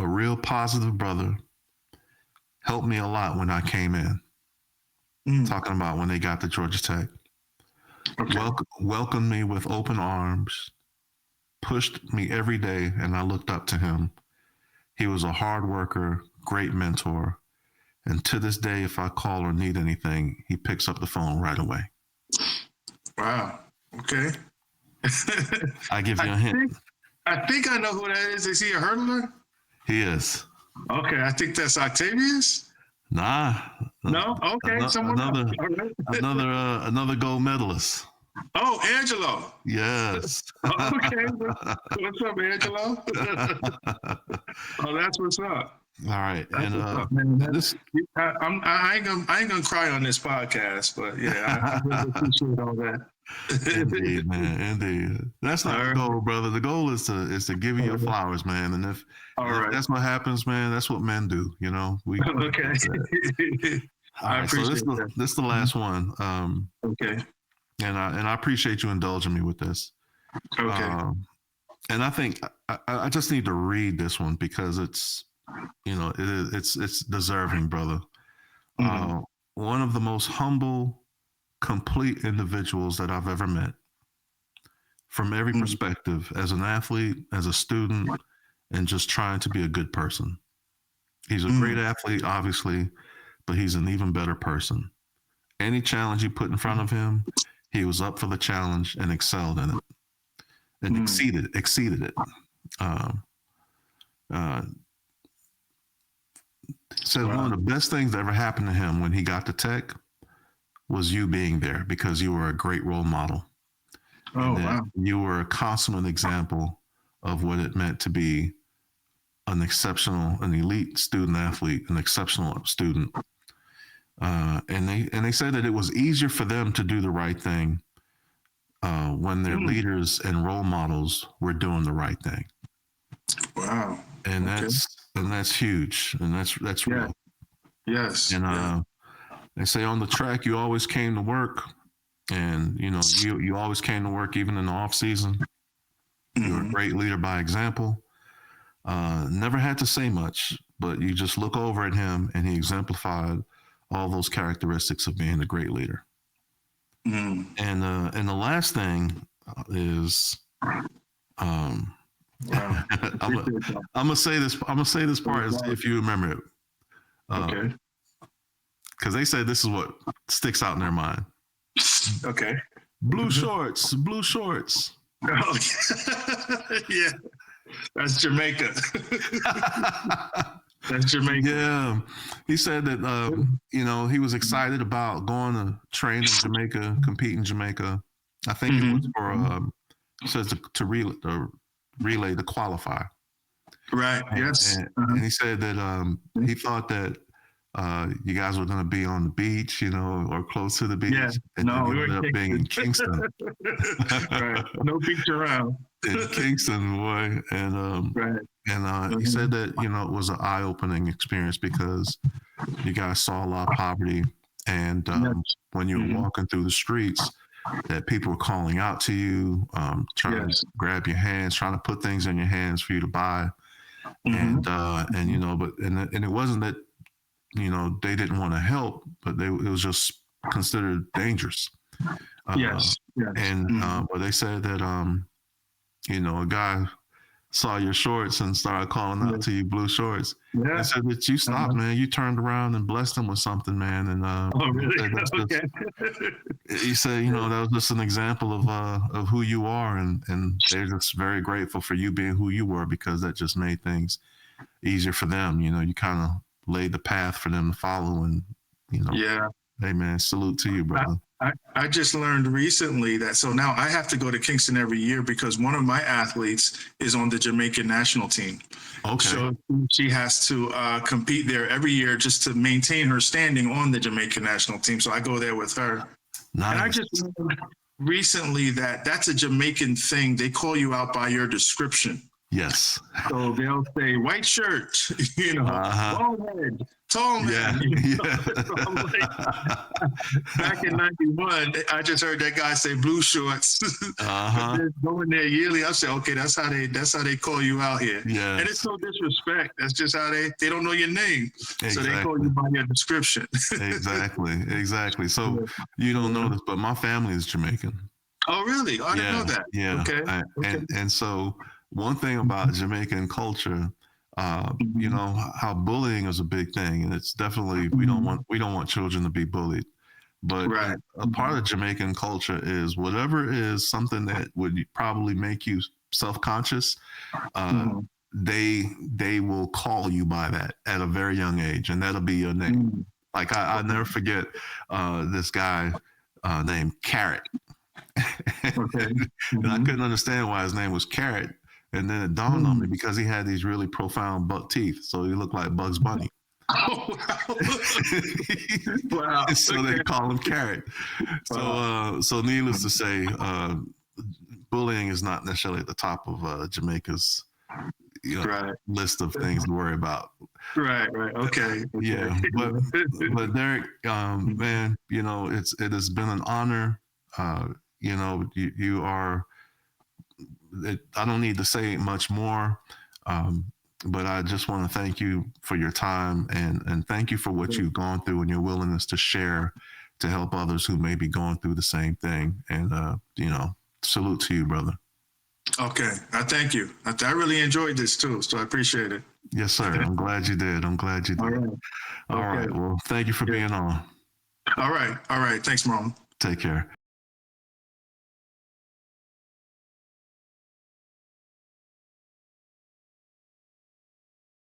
real positive brother. Helped me a lot when I came in. Talking about when they got to Georgia Tech. Welcomed me with open arms, pushed me every day, and I looked up to him. He was a hard worker, great mentor, and to this day, if I call or need anything, he picks up the phone right away. Wow. Okay. I give you a hint. I think I know who that is. Is he a hurdler? He is. Okay, I think that's Octavius. Nah. No. Okay, another gold medalist. Oh, Angelo. Yes. Okay. What's up, Angelo? Oh, that's what's up. All right, that's and this I ain't gonna cry on this podcast, but yeah, I really appreciate all that. Indeed, man. Indeed. That's not the goal, brother. The goal is to give you your flowers, man. And if that's what happens, man, that's what men do. You know, okay. All right, so this is the last one. Okay. And I appreciate you indulging me with this. Okay. And I think I just need to read this one because it's, it's deserving, brother. One of the most humble, complete individuals that I've ever met from every perspective, as an athlete, as a student, and just trying to be a good person. He's a great athlete, obviously, but he's an even better person. Any challenge you put in front of him, he was up for the challenge and excelled in it and exceeded it. Said one of the best things that ever happened to him when he got to Tech was you being there because you were a great role model. Oh, wow. You were a consummate example of what it meant to be an elite student athlete, an exceptional student. And they said that it was easier for them to do the right thing when their leaders and role models were doing the right thing. Wow. And that's huge. And that's real. Yes. And they say on the track, you always came to work, and you always came to work even in the off season. You were a great leader by example. Never had to say much, but you just look over at him, and he exemplified all those characteristics of being a great leader. And the last thing is wow. Wow. I'm gonna say this. I'm gonna say this part as if you remember it. Okay. Because they say this is what sticks out in their mind. Okay. Blue shorts, blue shorts. Oh, yeah. That's Jamaica. That's Jamaica. Yeah. He said that, he was excited about going to train in Jamaica, compete in Jamaica. I think it was for, says to relay to qualify. Right. Yes. And he said that he thought that you guys were going to be on the beach, or close to the beach. Yeah. And no, then we ended up being in Kingston. Right. No beach around. In Kingston, boy. And right. He said that, it was an eye-opening experience because you guys saw a lot of poverty. And when you were walking through the streets, that people were calling out to you, trying to grab your hands, trying to put things in your hands for you to buy. And it wasn't that, they didn't want to help, but it was just considered dangerous. Yes. And but they said that a guy saw your shorts and started calling out to you, blue shorts. Yeah. And said that you stopped, man. You turned around and blessed him with something, man. And oh, really? Okay. He said, that was just an example of who you are, and they're just very grateful for you being who you were, because that just made things easier for them. You kind of laid the path for them to follow, and hey, man, salute to you, brother. I just learned recently that, so now I have to go to Kingston every year because one of my athletes is on the Jamaican national team. Okay. So she has to compete there every year just to maintain her standing on the Jamaican national team. So I go there with her. Nice. And I just learned recently that that's a Jamaican thing. They call you out by your description. Yes. So they'll say white shirt, long head, tall man. So back in '91, I just heard that guy say blue shorts. Going there yearly, I said, okay, that's how they call you out here. Yeah. And it's no disrespect. That's just how they don't know your name. Exactly. So they call you by your description. Exactly. So you don't know this, but my family is Jamaican. Oh, really? I didn't know that. Yeah. Okay. And so one thing about Jamaican culture, how bullying is a big thing, and it's definitely we don't want children to be bullied. But a part of Jamaican culture is whatever is something that would probably make you self-conscious, they will call you by that at a very young age, and that'll be your name. Like I'll never forget this guy named Carrot. And I couldn't understand why his name was Carrot. And then it dawned on me because he had these really profound buck teeth. So he looked like Bugs Bunny. Oh, wow. Wow. So they call him Carrot. So needless to say, bullying is not necessarily at the top of Jamaica's list of things to worry about. Right. Okay. Yeah. But Derrick, man, it has been an honor. You are, I don't need to say much more, but I just want to thank you for your time and thank you for what you've gone through and your willingness to share to help others who may be going through the same thing. And, salute to you, brother. Okay. I thank you. I really enjoyed this too, so I appreciate it. Yes, sir. I'm glad you did. All right. Well, thank you for being on. All right. Thanks, Marlon. Take care.